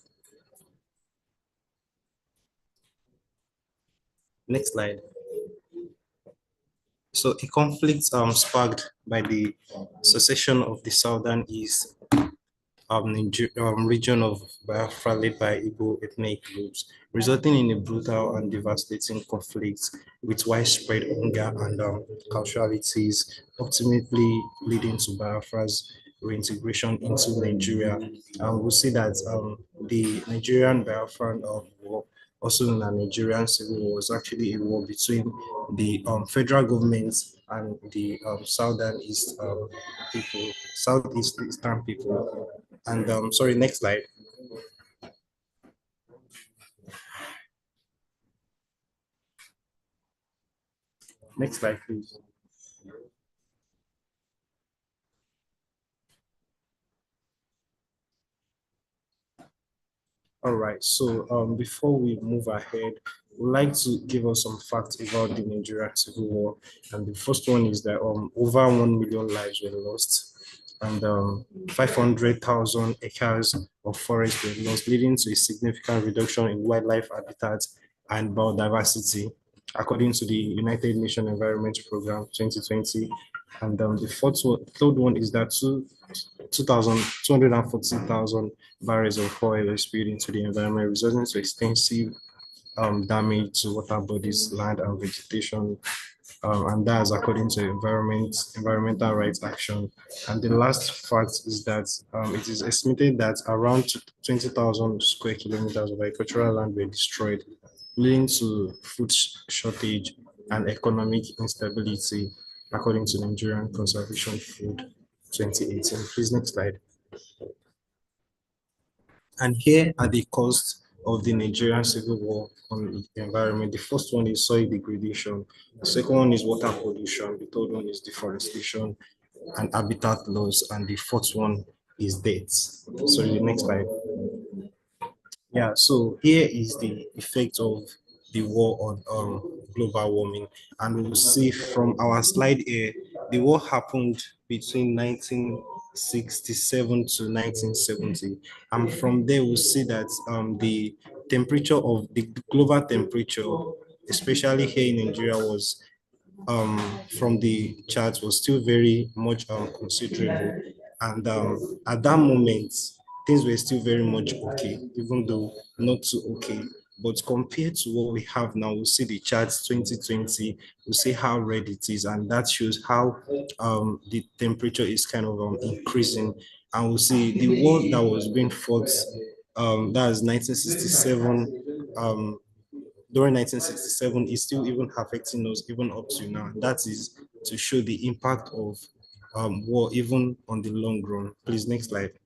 Next slide. So a conflict sparked by the secession of the Southern East region of Biafra led by Igbo ethnic groups, resulting in a brutal and devastating conflict with widespread hunger and casualties, ultimately leading to Biafra's reintegration into Nigeria. And we'll see that the Nigerian Biafran war, also known as Nigerian Civil War, was actually a war between the federal government and the southeast eastern people. And sorry, next slide. Next slide, please. All right, so before we move ahead, we'd like to give us some facts about the Nigerian Civil War. And the first one is that over 1 million lives were lost and 500,000 acres of forest were lost, leading to a significant reduction in wildlife habitats and biodiversity. according to the United Nations Environment Program 2020. And the third one is that 240,000 barrels of oil were spilled into the environment, resulting to extensive damage to water bodies, land, and vegetation. And that's according to environmental rights action. And the last fact is that it is estimated that around 20,000 square kilometers of agricultural land were destroyed, leading to food shortage and economic instability, according to Nigerian Conservation Food 2018. Please, next slide. And here are the costs of the Nigerian civil war on the environment. The first one is soil degradation. The second one is water pollution. The third one is deforestation and habitat loss. And the fourth one is deaths. So the next slide. Yeah, so here is the effect of the war on global warming. And we'll see from our slide here, the war happened between 1967 to 1970. And from there, we'll see that the temperature of the global temperature, especially here in Nigeria, was from the chart was still very much considerable. And at that moment, things were still very much okay, even though not too okay. But compared to what we have now, we'll see the charts 2020, we'll see how red it is, and that shows how the temperature is kind of increasing. And we'll see the war that was being fought, that is 1967, during 1967 is still even affecting us even up to now. That is to show the impact of war even on the long run. Please, next slide.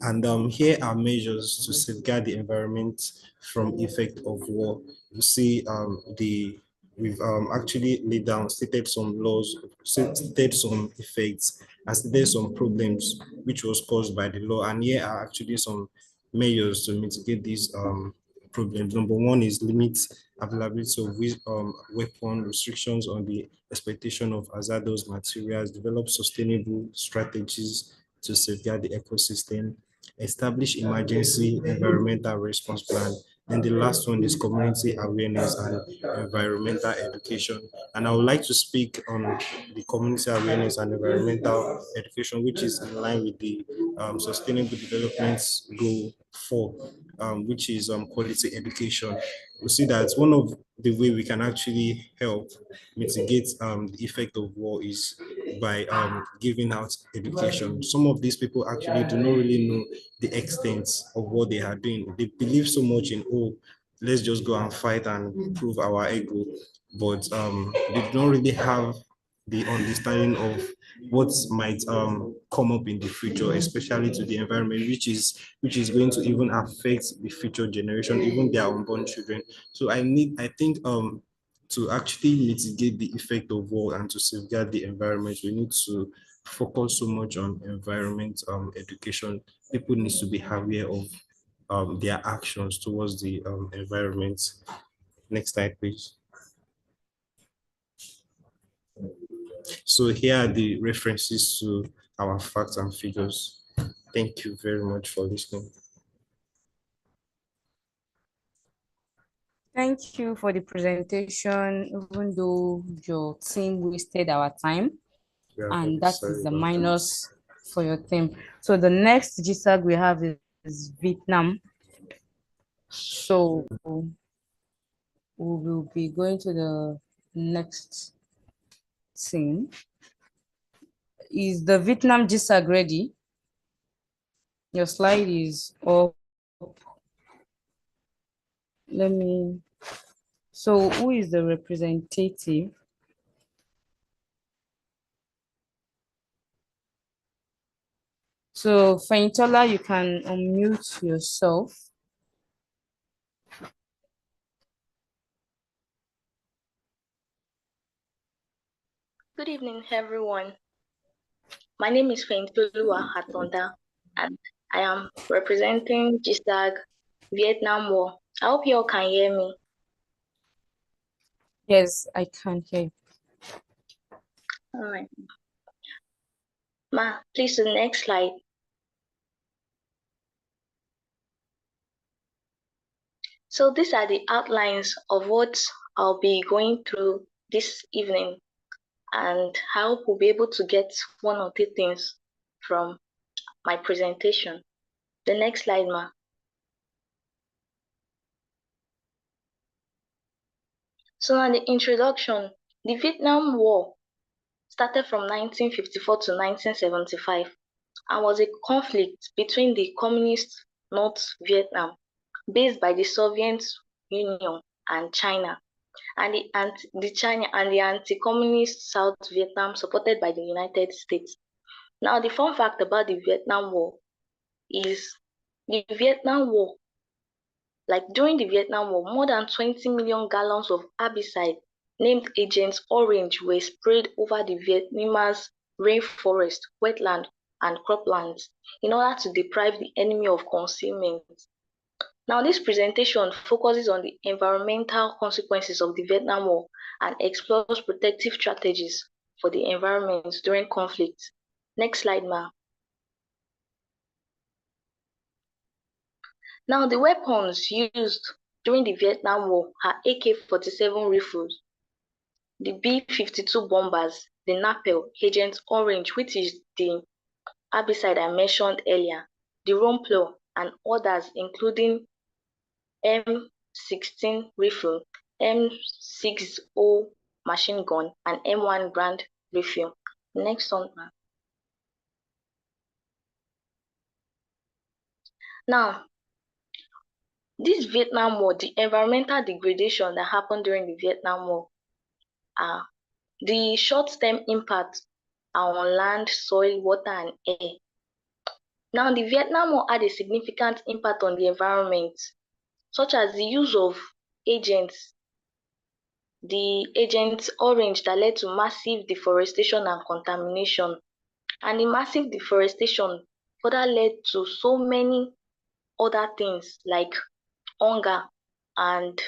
And here are measures to safeguard the environment from effect of war. You see we've actually laid down, stated some laws, stated some effects, and stated some problems which was caused by the law. And here are actually some measures to mitigate these problems. Number one is limit availability of weapon, restrictions on the exploitation of hazardous materials, develop sustainable strategies to safeguard the ecosystem, establish emergency environmental response plan. And the last one is community awareness and environmental education. And I would like to speak on the community awareness and environmental education, which is in line with the Sustainable Development Goal 4, which is quality education. We see that one of the way we can actually help mitigate the effect of war is by giving out education. Some of these people actually do not really know the extent of what they are doing. They believe so much in, oh, let's just go and fight and prove our ego, but they don't really have the understanding of what might come up in the future, especially to the environment, which is going to even affect the future generation, even their unborn children. So I think to actually mitigate the effect of war and to safeguard the environment, we need to focus so much on environment education. People need to be aware of their actions towards the environment. Next slide, please. So here are the references to our facts and figures. Thank you very much for listening. Thank you for the presentation, even though your team wasted our time, and that is the minus for your team. So the next GSAG we have is Vietnam. So we will be going to the next team. Is the Vietnam GSAG ready? Your slide is up. So who is the representative? So Faintola, you can unmute yourself. Good evening, everyone. My name is Faintolua Hatonda, and I am representing GSAG Vietnam War. I hope you all can hear me. Yes, I can hear you. All right. Ma, please, the next slide. So these are the outlines of what I'll be going through this evening, and I hope we'll be able to get one or two things from my presentation. The next slide, ma. So now the introduction. The Vietnam War started from 1954 to 1975 and was a conflict between the communist North Vietnam, based by the Soviet Union and China, and the anti-communist South Vietnam, supported by the United States. Now, the fun fact about the Vietnam War is the Vietnam War, like during the Vietnam War, more than 20 million gallons of herbicide named Agent Orange were sprayed over the Vietnamese rainforest, wetland, and croplands in order to deprive the enemy of concealment. Now, this presentation focuses on the environmental consequences of the Vietnam War and explores protective strategies for the environment during conflict. Next slide, ma. Now, the weapons used during the Vietnam War are AK-47 rifles, the B-52 bombers, the Napalm, Agent Orange, which is the herbicide I mentioned earlier, the Rumplo, and others, including M16 rifle, M60 machine gun, and M1 Grand rifle. Next one. Now, this Vietnam War, the environmental degradation that happened during the Vietnam War, the short-term impacts are on land, soil, water, and air. Now, the Vietnam War had a significant impact on the environment, such as the use of agents, the Agent Orange, that led to massive deforestation and contamination. And the massive deforestation further led to so many other things like hunger and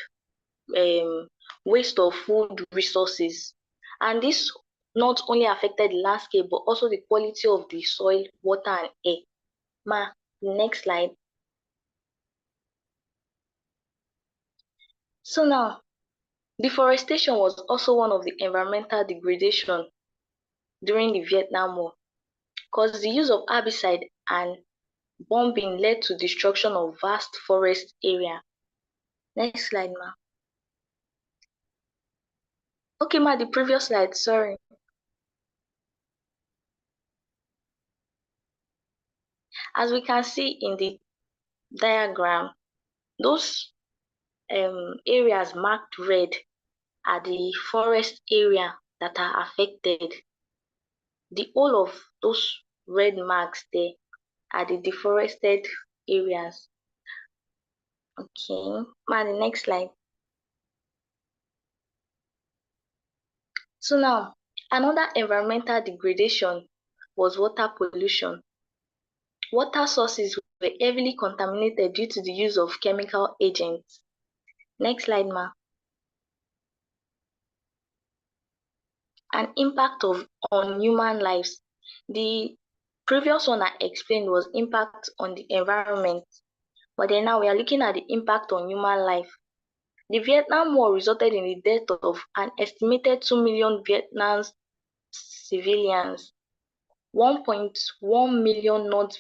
waste of food resources. And this not only affected the landscape, but also the quality of the soil, water, and air. Ma, next slide. So now, deforestation was also one of the environmental degradation during the Vietnam War, because the use of herbicide and bombing led to destruction of vast forest area. Next slide, ma. Okay, ma, the previous slide, sorry. As we can see in the diagram, those areas marked red are the forest area that are affected. The whole of those red marks there are the deforested areas. Okay, ma, the next slide. So now, another environmental degradation was water pollution. Water sources were heavily contaminated due to the use of chemical agents. Next slide, ma. An impact on human lives. The previous one I explained was impact on the environment, but then now we are looking at the impact on human life. The Vietnam War resulted in the death of an estimated 2 million Vietnam civilians, 1.1 million North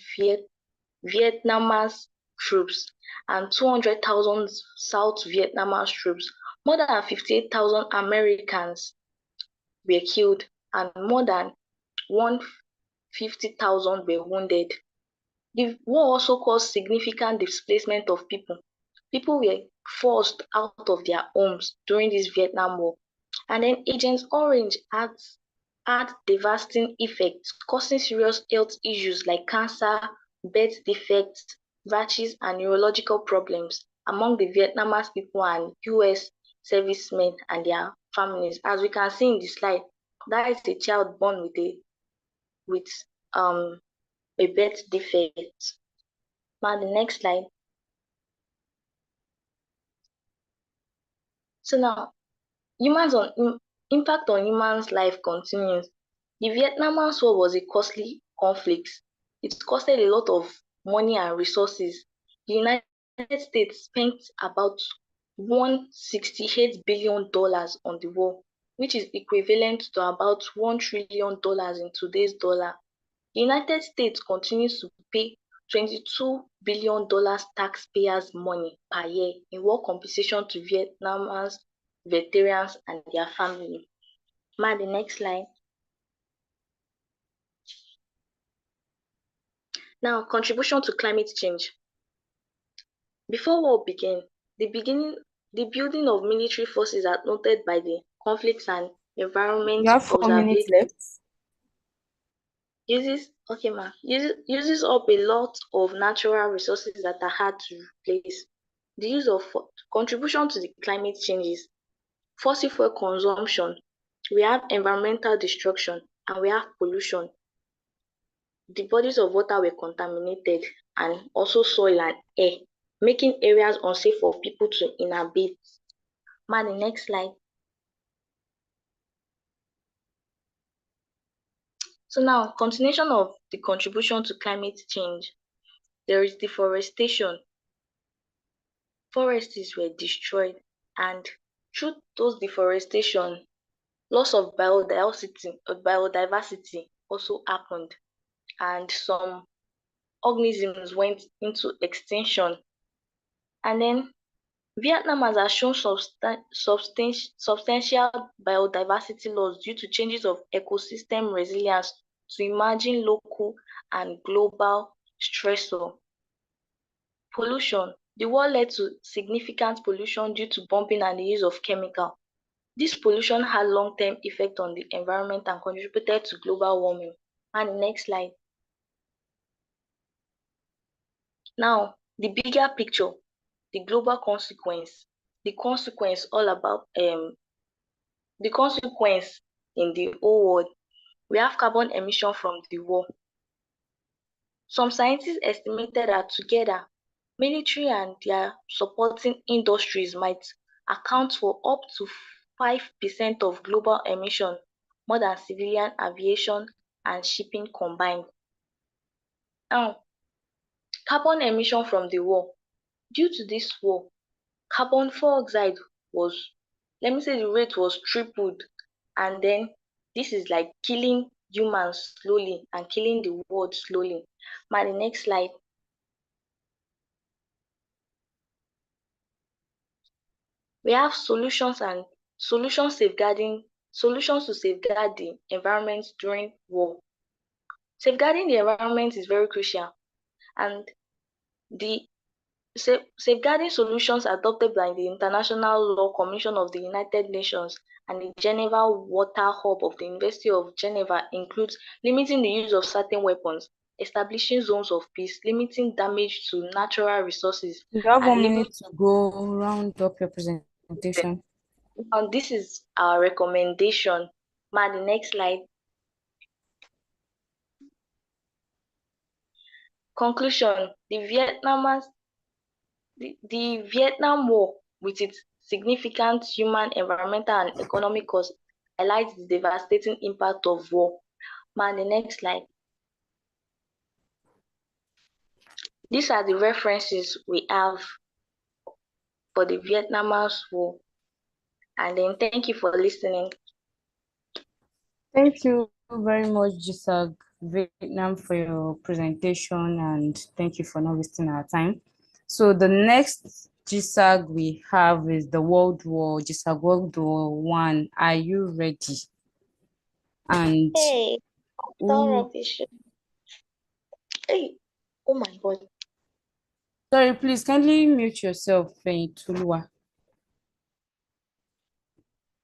Vietnamese troops, and 200,000 South Vietnamese troops. More than 58,000 Americans were killed, and more than 150,000 were wounded. The war also caused significant displacement of people. People were forced out of their homes during this Vietnam War. And then Agent Orange had devastating effects, causing serious health issues like cancer, birth defects, rashes, and neurological problems among the Vietnamese people and US servicemen and their families. As we can see in the slide, that is a child born with a birth defect. Now the next slide. So now, impact on humans' life continues. The Vietnamese War was a costly conflict. It costed a lot of money and resources. The United States spent about $168 billion on the war, which is equivalent to about $1 trillion in today's dollar. The United States continues to pay $22 billion taxpayers' money per year in war compensation to Vietnamese veterans and their families. Ma, the next slide. Now, contribution to climate change. Before war began, the building of military forces are noted by the Conflicts and Environment You have 4 minutes Observatory left. uses up a lot of natural resources that are hard to replace. The use of contribution to the climate changes, fossil fuel consumption, we have environmental destruction, and we have pollution. The bodies of water were contaminated, and also soil and air, making areas unsafe for people to inhabit. Ma, the next slide. So now, continuation of the contribution to climate change. There is deforestation. Forests were destroyed, and through those deforestation, loss of biodiversity also happened, and some organisms went into extinction. And then Vietnam has shown substantial biodiversity loss due to changes of ecosystem resilience to emerging local and global stressor. Pollution. The war led to significant pollution due to bombing and the use of chemical. This pollution had long-term effect on the environment and contributed to global warming. And the next slide. Now, the bigger picture, the global consequence. The consequence all about the consequence in the whole world. We have carbon emission from the war. Some scientists estimated that together, military and their supporting industries might account for up to 5% of global emission, more than civilian aviation and shipping combined. Now, carbon emission from the war. Due to this war, carbon dioxide was, let me say the rate was tripled, and then this is like killing humans slowly and killing the world slowly. My the next slide. We have solutions to safeguard the environment during war. Safeguarding the environment is very crucial, and the safeguarding solutions adopted by the International Law Commission of the United Nations and the Geneva Water Hub of the University of Geneva includes limiting the use of certain weapons, establishing zones of peace, limiting damage to natural resources, You have and 1 minute to go round up your presentation. and this is our recommendation. Ma, the next slide. Conclusion: the Vietnam War, with its significant human, environmental, and economic costs, highlights the devastating impact of war. Ma, the next slide. These are the references we have for the Vietnamese War. And then thank you for listening. Thank you very much, GSAG Vietnam, for your presentation, and thank you for not wasting our time. So the next GSAG we have is the GSAG World War One. Are you ready? And Hey, rubbish. Hey, oh my God. sorry, please kindly mute yourself, Tulua.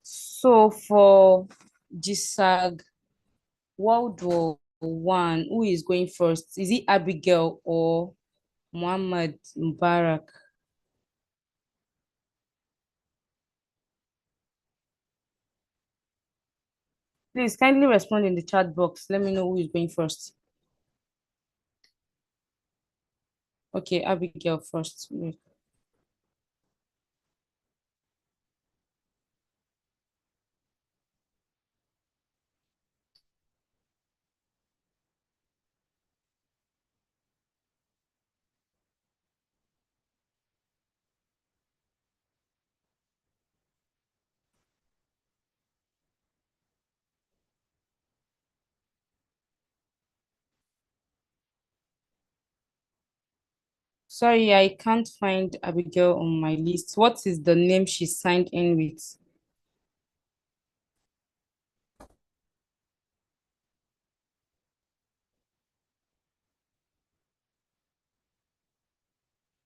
So for GSAG World War One, who is going first? Is it Abigail or Muhammad Mubarak? Please kindly respond in the chat box. Let me know who is going first. Okay, Abigail first. Wait. Sorry, I can't find Abigail on my list. What is the name she signed in with?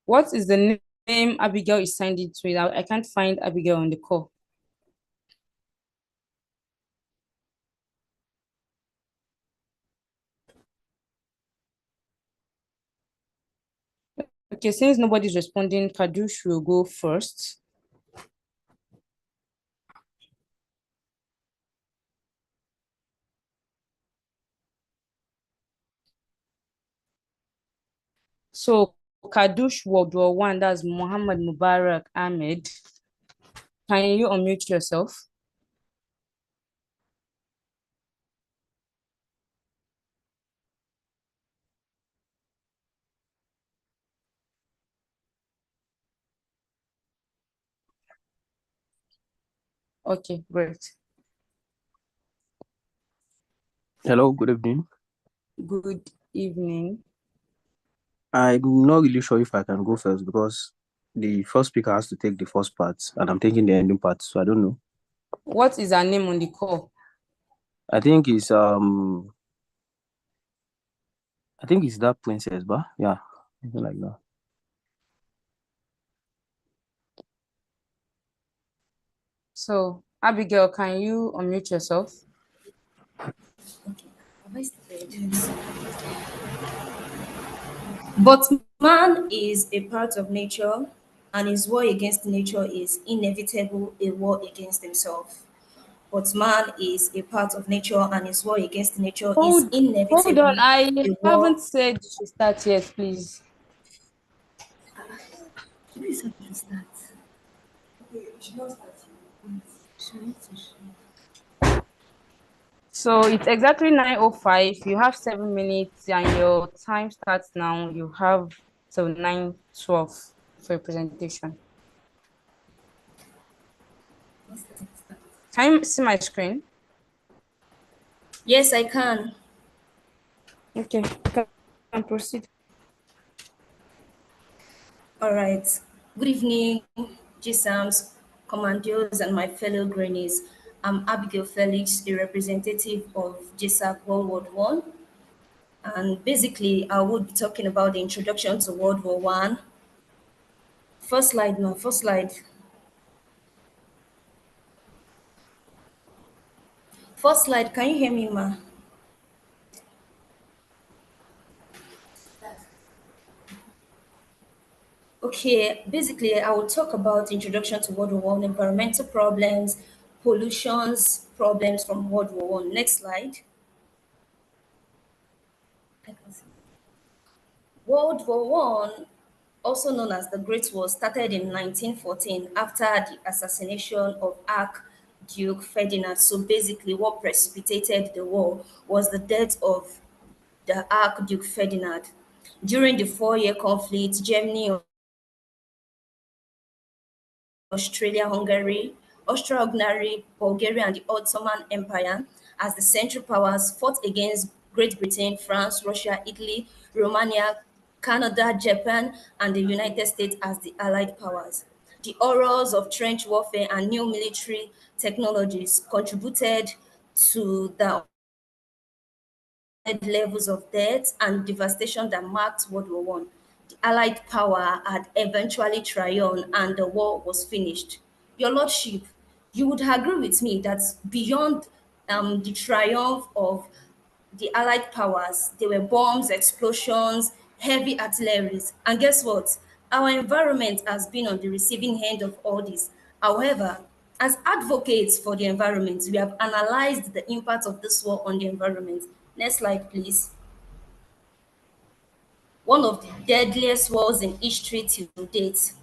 What is the name Abigail is signed into with? I can't find Abigail on the call. Okay, since nobody's responding, Kadush will go first. So Kadush World War One, that's Muhammad Mubarak Ahmed. Can you unmute yourself? Okay, great. Hello, good evening. Good evening. I'm not really sure if I can go first because the first speaker has to take the first part and I'm taking the ending part, so I don't know. What is her name on the call? I think it's that princess, but yeah, something like that. So Abigail, can you unmute yourself? But man is a part of nature, and his war against nature is inevitable a war against himself. But man is a part of nature, and his war against nature is Hold on. inevitably I a war. haven't said you should start yet, please. Please help me start. Okay, you should not start. So it's exactly 9:05. You have 7 minutes and your time starts now. You have till 9:12 for your presentation. Can you see my screen? Yes, I can. Okay, you can proceed. All right. Good evening, GSAMs, commandos, and my fellow grannies. I'm Abigail Felix, a representative of GSAG World War One. And basically, I would be talking about the introduction to World War One. First slide, no, first slide. First slide, can you hear me, ma? Okay, basically, I will talk about introduction to World War One, environmental problems, pollutions, problems from World War One. Next slide. World War One, also known as the Great War, started in 1914 after the assassination of Archduke Ferdinand. So basically, what precipitated the war was the death of the Archduke Ferdinand. During the 4-year conflict, Germany, Australia-Hungary, Austria-Hungary, Bulgaria, and the Ottoman Empire as the Central Powers fought against Great Britain, France, Russia, Italy, Romania, Canada, Japan, and the United States as the Allied powers. The horrors of trench warfare and new military technologies contributed to the levels of death and devastation that marked World War One. The Allied power had eventually triumphed and the war was finished. Your Lordship, you would agree with me that beyond the triumph of the Allied powers, there were bombs, explosions, heavy artilleries, and guess what? Our environment has been on the receiving end of all this. However, as advocates for the environment, we have analyzed the impact of this war on the environment. Next slide, please. One of the deadliest wars in history till date.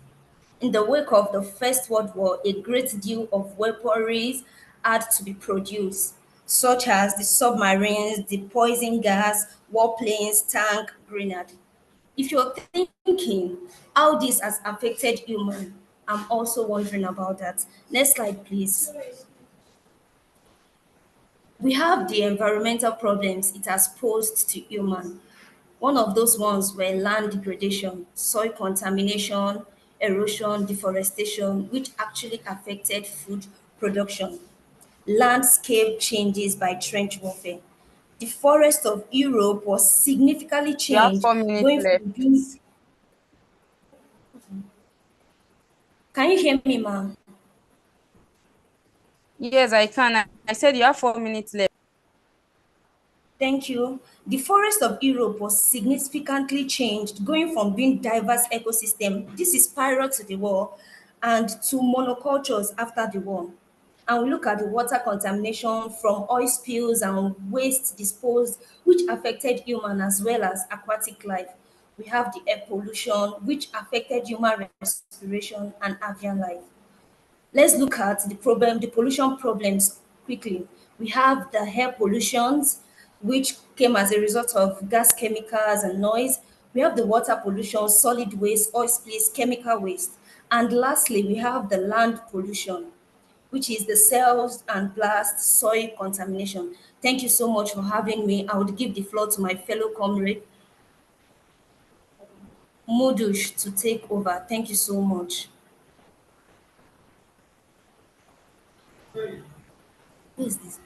In the wake of the First World War, a great deal of weaponry had to be produced, such as the submarines, the poison gas, warplanes, tank, grenade. If you're thinking how this has affected human, I'm also wondering about that. Next slide, please. We have the environmental problems it has posed to human. One of those ones were land degradation, soil contamination, erosion, deforestation, which actually affected food production. Landscape changes by trench warfare. The forest of Europe was significantly You have changed, 4 minutes going left. from being. Can you hear me, ma'am? Yes, I can. I said you have 4 minutes left. Thank you. The forest of Europe was significantly changed, going from being diverse ecosystem, this is prior to the war, and to monocultures after the war. And we look at the water contamination from oil spills and waste disposed, which affected human as well as aquatic life. We have the air pollution, which affected human respiration and avian life. Let's look at the pollution problems quickly. We have the air pollutions, which came as a result of gas, chemicals, and noise. We have the water pollution, solid waste, oil spills, chemical waste. And lastly, we have the land pollution, which is the cells and blast soil contamination. Thank you so much for having me. I would give the floor to my fellow comrade, Modush, to take over. Thank you so much. Who is this?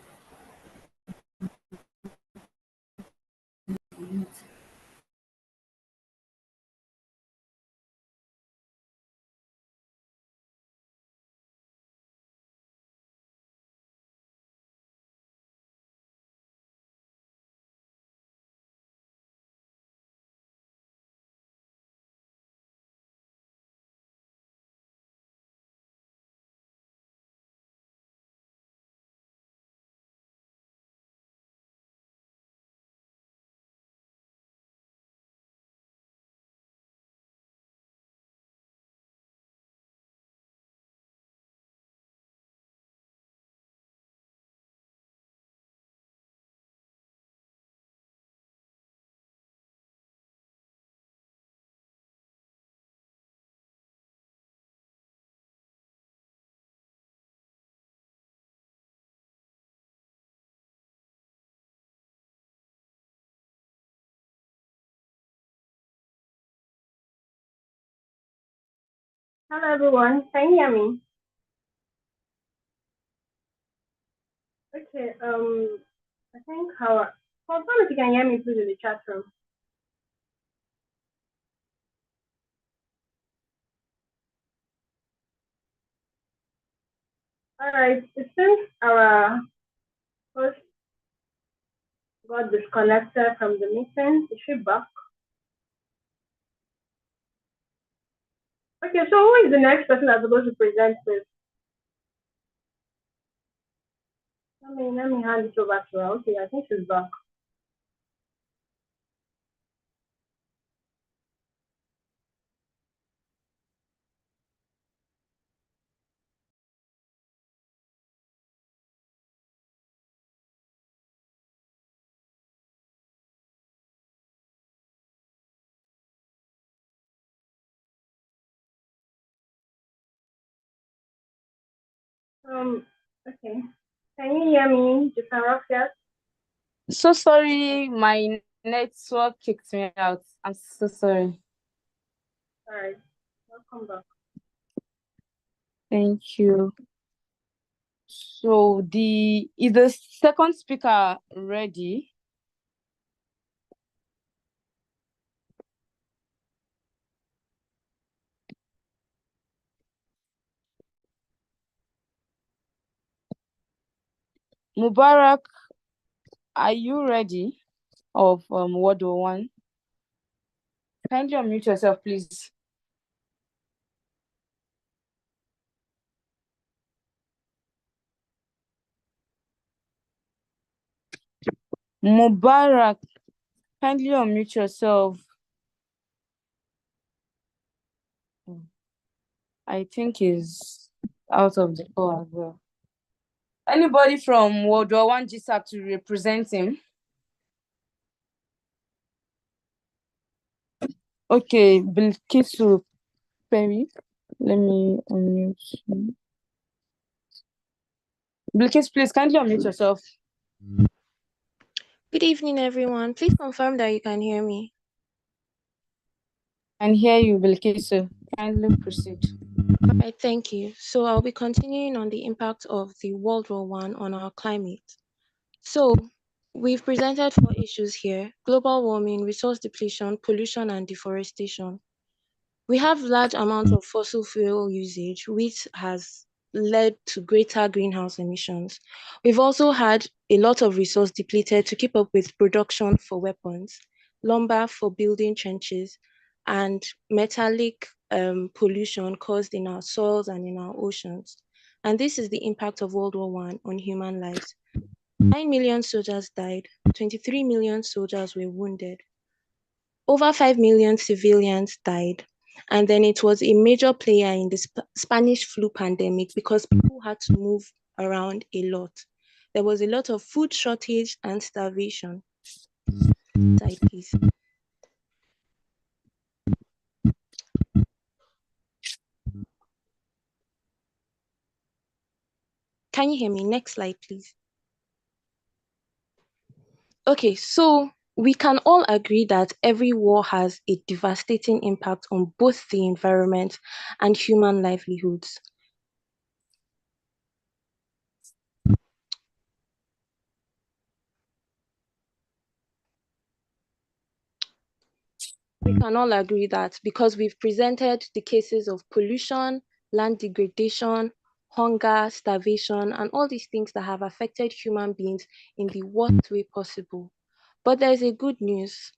Hello everyone, can you hear me? Okay, I think confirm if you can hear me please in the chat room. Alright, it seems our host got disconnected from the meeting. Is she back? Okay, so who is the next person that's supposed to present this? Let me hand it over to her. Okay, I think she's back. Okay. Can you hear me, Jason? So sorry, my network kicked me out. I'm so sorry. Alright, welcome back. Thank you. So is the second speaker ready? Mubarak, are you ready? Of Word 1? Kindly unmute yourself, please. Mubarak, kindly unmute yourself. I think he's out of the call as well. Anybody from World War One GSAG to represent him? Okay, Bilkisu Perry. Let me unmute you. Bilkis, please kindly unmute yourself. Good evening, everyone. Please confirm that you can hear me. can hear you, Bilkisu. Kindly proceed. All right, thank you. So I'll be continuing on the impact of the World War One on our climate. So we've presented 4 issues here: global warming, resource depletion, pollution, and deforestation. We have large amounts of fossil fuel usage, which has led to greater greenhouse emissions. We've also had a lot of resource depleted to keep up with production for weapons, lumber for building trenches, and metallic pollution caused in our soils and in our oceans. And this is the impact of World War One on human lives. 9 million soldiers died, 23 million soldiers were wounded, over 5 million civilians died. And then it was a major player in the Spanish flu pandemic because people had to move around a lot. There was a lot of food shortage and starvation. Side, please. Can you hear me? Next slide, please. Okay, so we can all agree that every war has a devastating impact on both the environment and human livelihoods. We can all agree that because we've presented the cases of pollution, land degradation, hunger, starvation, and all these things that have affected human beings in the worst way possible. But there's a good news.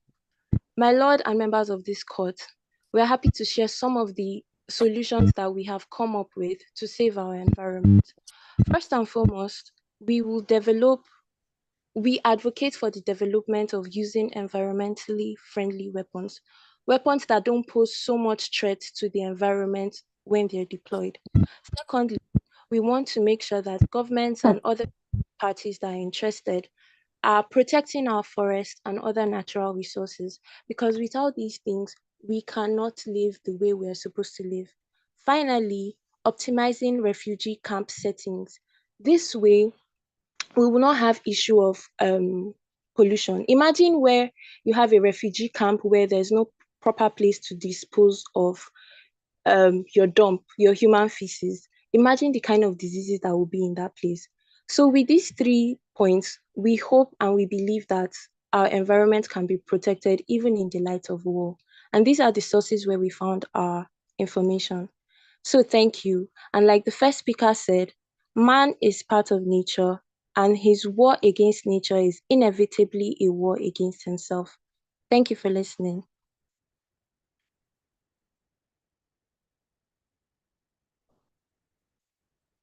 My Lord and members of this court, we're happy to share some of the solutions that we have come up with to save our environment. First and foremost, we advocate for the development of using environmentally friendly weapons, weapons that don't pose so much threat to the environment when they're deployed. Secondly, we want to make sure that governments and other parties that are interested are protecting our forests and other natural resources, because without these things, we cannot live the way we're supposed to live. Finally, optimizing refugee camp settings. This way, we will not have issue of pollution. Imagine where you have a refugee camp where there's no proper place to dispose of your dump, your human feces. Imagine the kind of diseases that will be in that place. So with these 3 points, we hope and we believe that our environment can be protected even in the light of war. And these are the sources where we found our information. So thank you. And like the first speaker said, man is part of nature, and his war against nature is inevitably a war against himself. Thank you for listening.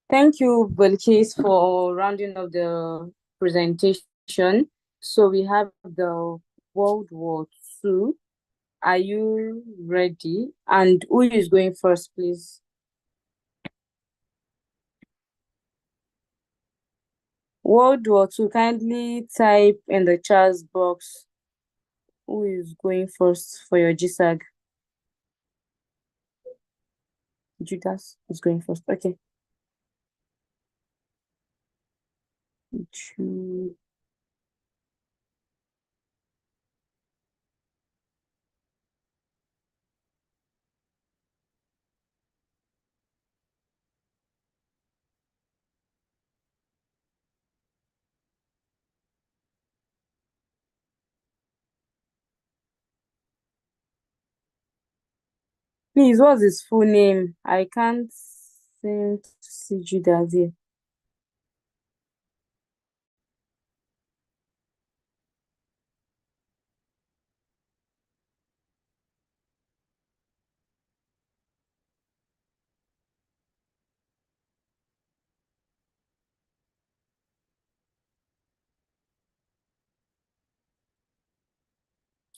Thank you, Belkis, for rounding up the presentation. So we have the World War II. Are you ready? And who is going first, please? World War II, kindly type in the chat box who is going first for your GSAG. Judas is going first. Okay. Please, what's his full name? I can't seem to see Judas here.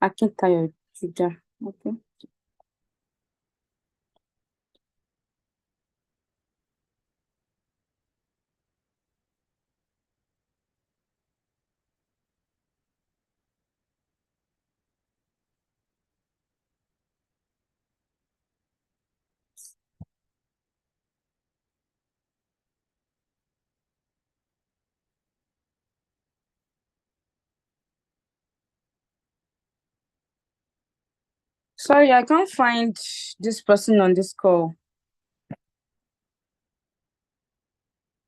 Akintayo Judah. Okay. Sorry, I can't find this person on this call.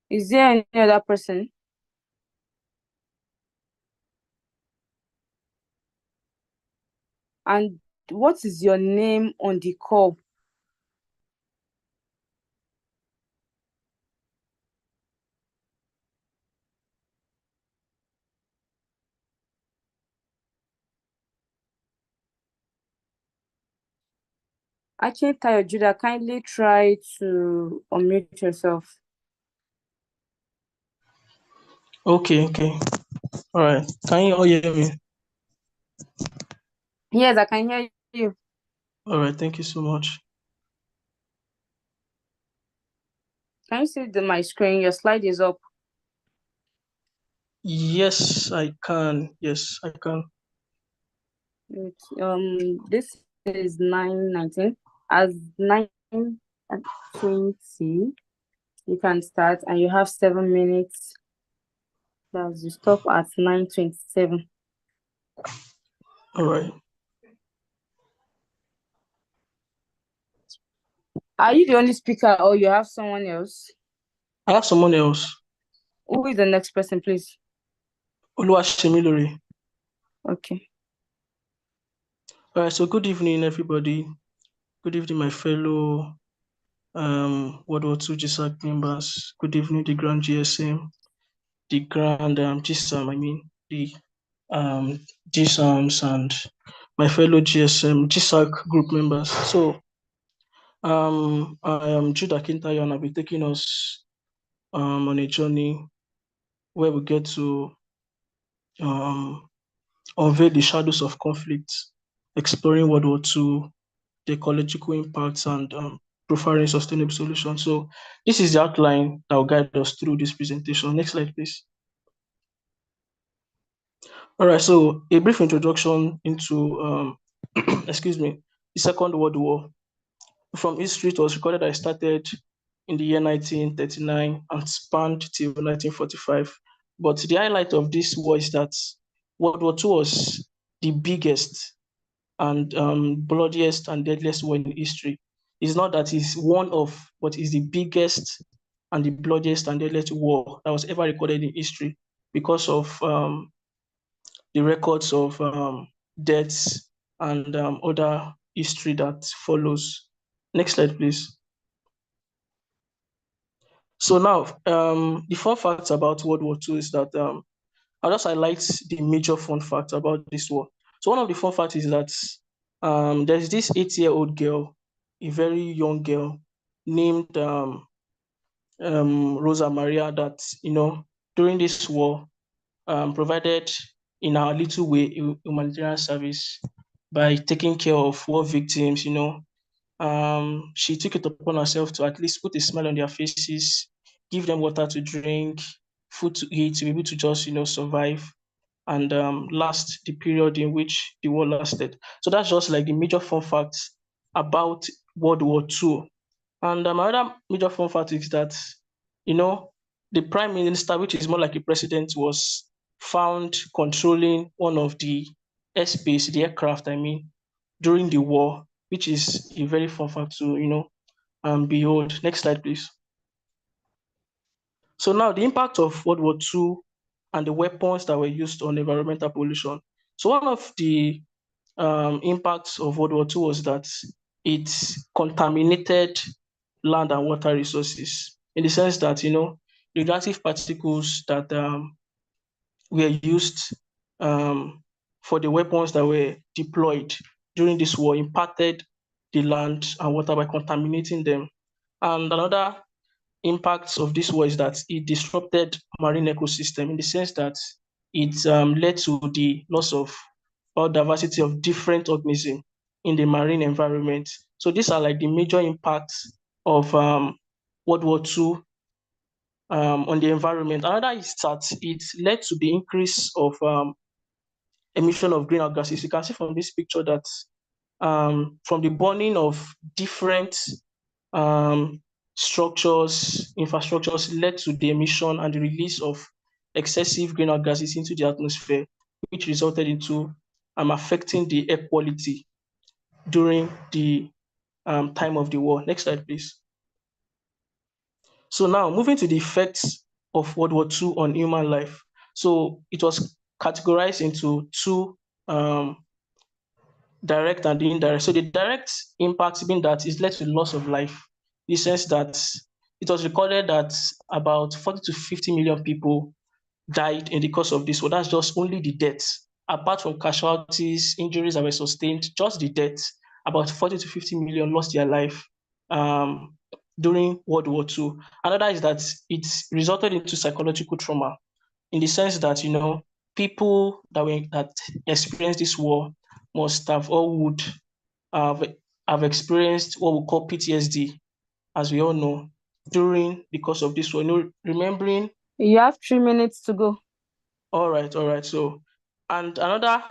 Is there any other person? And what is your name on the call? Akintayo Judah, kindly try to unmute yourself. Okay. All right. Can you all hear me? Yes, I can hear you. All right. Thank you so much. Can you see my screen? Your slide is up. Yes, I can. Yes, I can. This is 9:19. As 9:20, you can start, and you have 7 minutes. As you stop at 9:27. All right. Are you the only speaker, or you have someone else? I have someone else. Who is the next person, please? Oluwasemilore. Okay. All right. So good evening, everybody. Good evening, my fellow World War II GSAG members. Good evening, the Grand GSM, the Grand GSAM. I mean the GSAMs and my fellow GSM GSAG group members. So I am Judah Kintayo, and I'll be taking us on a journey where we get to unveil the shadows of conflict, exploring World War II, the ecological impacts, and profiling sustainable solutions. So this is the outline that will guide us through this presentation. Next slide, please. All right, so a brief introduction into, excuse me, the Second World War. From history, it was recorded that it started in the year 1939 and spanned till 1945. But the highlight of this war is that World War II was the biggest and bloodiest and deadliest war in history. It's not that it's one of, but it's the biggest and the bloodiest and deadliest war that was ever recorded in history because of the records of deaths and other history that follows. Next slide, please. So now, the fun facts about World War II is that I'll just highlight the major fun facts about this war. So one of the fun facts is that there's this 8-year-old girl, a very young girl, named Rosa Maria that, during this war, provided in our little way humanitarian service by taking care of war victims. She took it upon herself to at least put a smile on their faces, give them water to drink, food to eat, to be able to just survive and last the period in which the war lasted. So that's just like the major fun facts about World War II. And another major fun fact is that, the prime minister, which is more like a president, was found controlling one of the airspace, the aircraft, I mean, during the war, which is a very fun fact to, behold. Next slide, please. So now the impact of World War II and the weapons that were used on environmental pollution. So one of the impacts of World War II was that it contaminated land and water resources in the sense that, radioactive particles that were used for the weapons that were deployed during this war impacted the land and water by contaminating them. And another impacts of this war is that it disrupted marine ecosystem in the sense that it led to the loss of biodiversity of different organisms in the marine environment. So these are like the major impacts of World War II on the environment. Another is that it led to the increase of emission of greenhouse gases. You can see from this picture that from the burning of different structures, infrastructures led to the emission and the release of excessive greenhouse gases into the atmosphere, which resulted into affecting the air quality. during the time of the war. Next slide, please. So now moving to the effects of World War II on human life. So it was categorized into two direct and the indirect. So the direct impact being that it led to loss of life, in the sense that it was recorded that about 40 to 50 million people died in the course of this. So that's just only the deaths. Apart from casualties, injuries that were sustained, just the deaths, about 40 to 50 million lost their life during World War II. Another is that it resulted into psychological trauma, in the sense that, people that experienced this war must have or would have experienced what we call PTSD, as we all know, during the course of this war. Remembering. You have 3 minutes to go. All right. So, and another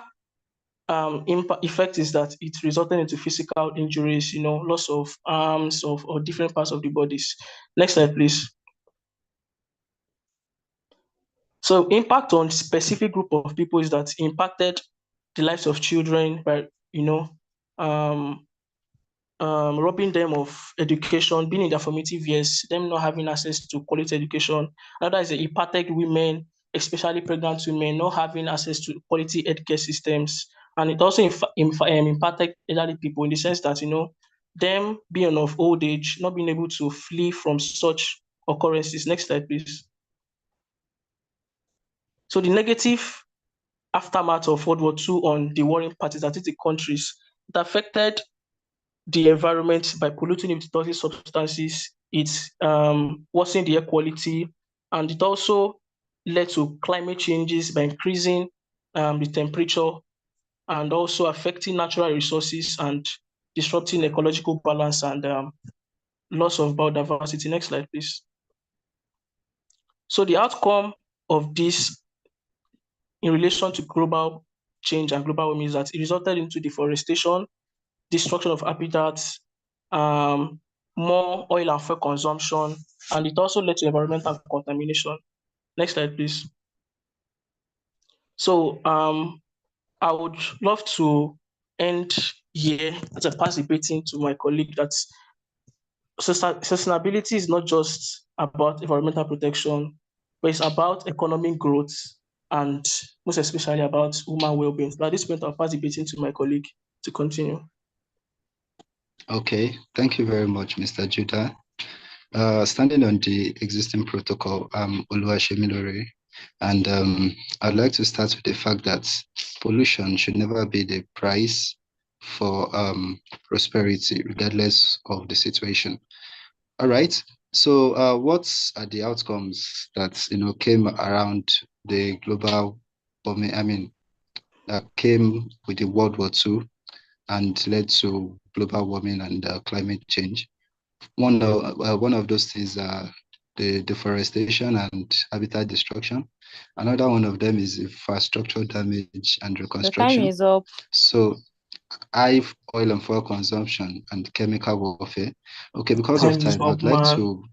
effect is that it resulted into physical injuries, loss of arms or different parts of the bodies. Next slide, please. So impact on specific group of people is that impacted the lives of children by, robbing them of education, being in their formative years, them not having access to quality education. Another is the impacted women, especially pregnant women, not having access to quality healthcare systems. And it also impacted elderly people, in the sense that, them being of old age, not being able to flee from such occurrences. Next slide, please. So the negative aftermath of World War II on the warring parties, that is the countries, it affected the environment by polluting it with toxic substances. It worsened the air quality, and it also led to climate changes by increasing the temperature, and also affecting natural resources and disrupting ecological balance and loss of biodiversity. Next slide, please. So the outcome of this in relation to global change and global warming is that it resulted into deforestation, destruction of habitats, more oil and fuel consumption, and it also led to environmental contamination. Next slide, please. So I would love to end here as I pass the baton to my colleague that sustainability is not just about environmental protection, but it's about economic growth and most especially about human well-being. So at this point, I'll pass the baton to my colleague to continue. Okay, thank you very much, Mr. Judah. Standing on the existing protocol, I'm Oluwashemilore, and I'd like to start with the fact that pollution should never be the price for prosperity, regardless of the situation. All right. So, what are the outcomes that came around the global warming? I mean, that came with the World War II and led to global warming and climate change. One of those things are the deforestation and habitat destruction. Another one of them is infrastructure damage and reconstruction. The time is up. So high oil and fuel consumption and chemical warfare. Okay, because of time, I'd like to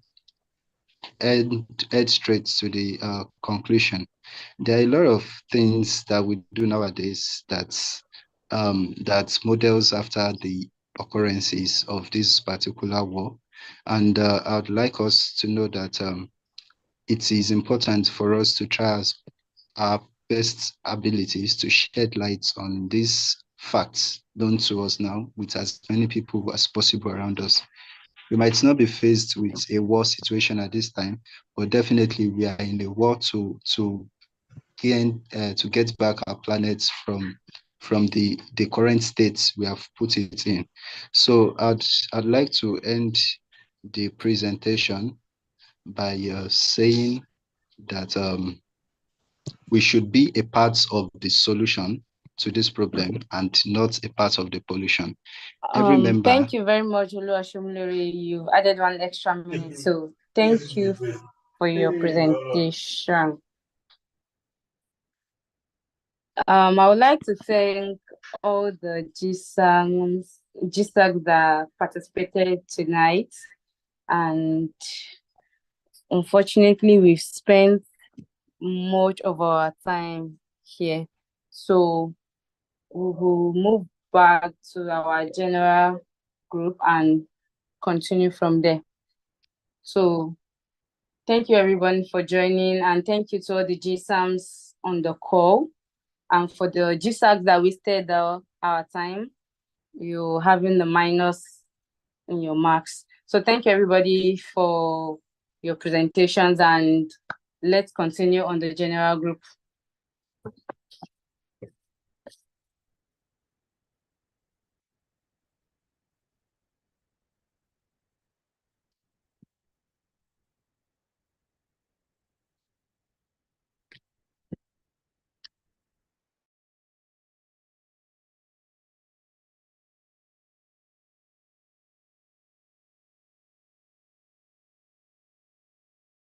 head straight to the conclusion. There are a lot of things that we do nowadays that models after the occurrences of this particular war, and I'd like us to know that it is important for us to try our best abilities to shed light on these facts known to us now with as many people as possible around us. We might not be faced with a war situation at this time, but definitely we are in a war to get back our planet from the current state we have put it in. So I'd like to end the presentation by saying that we should be a part of the solution to this problem and not a part of the pollution. Every member. Thank you very much, Oluwashemilore. You've added 1 extra minute, so thank you for your presentation. I would like to thank all the GSAG that participated tonight, and unfortunately, we've spent much of our time here, so we will move back to our general group and continue from there. So thank you everyone for joining, and thank you to all the GSAMs on the call, and for the GSAGs that wasted our time, you having the minus in your marks. So thank you everybody for your presentations, and let's continue on the general group.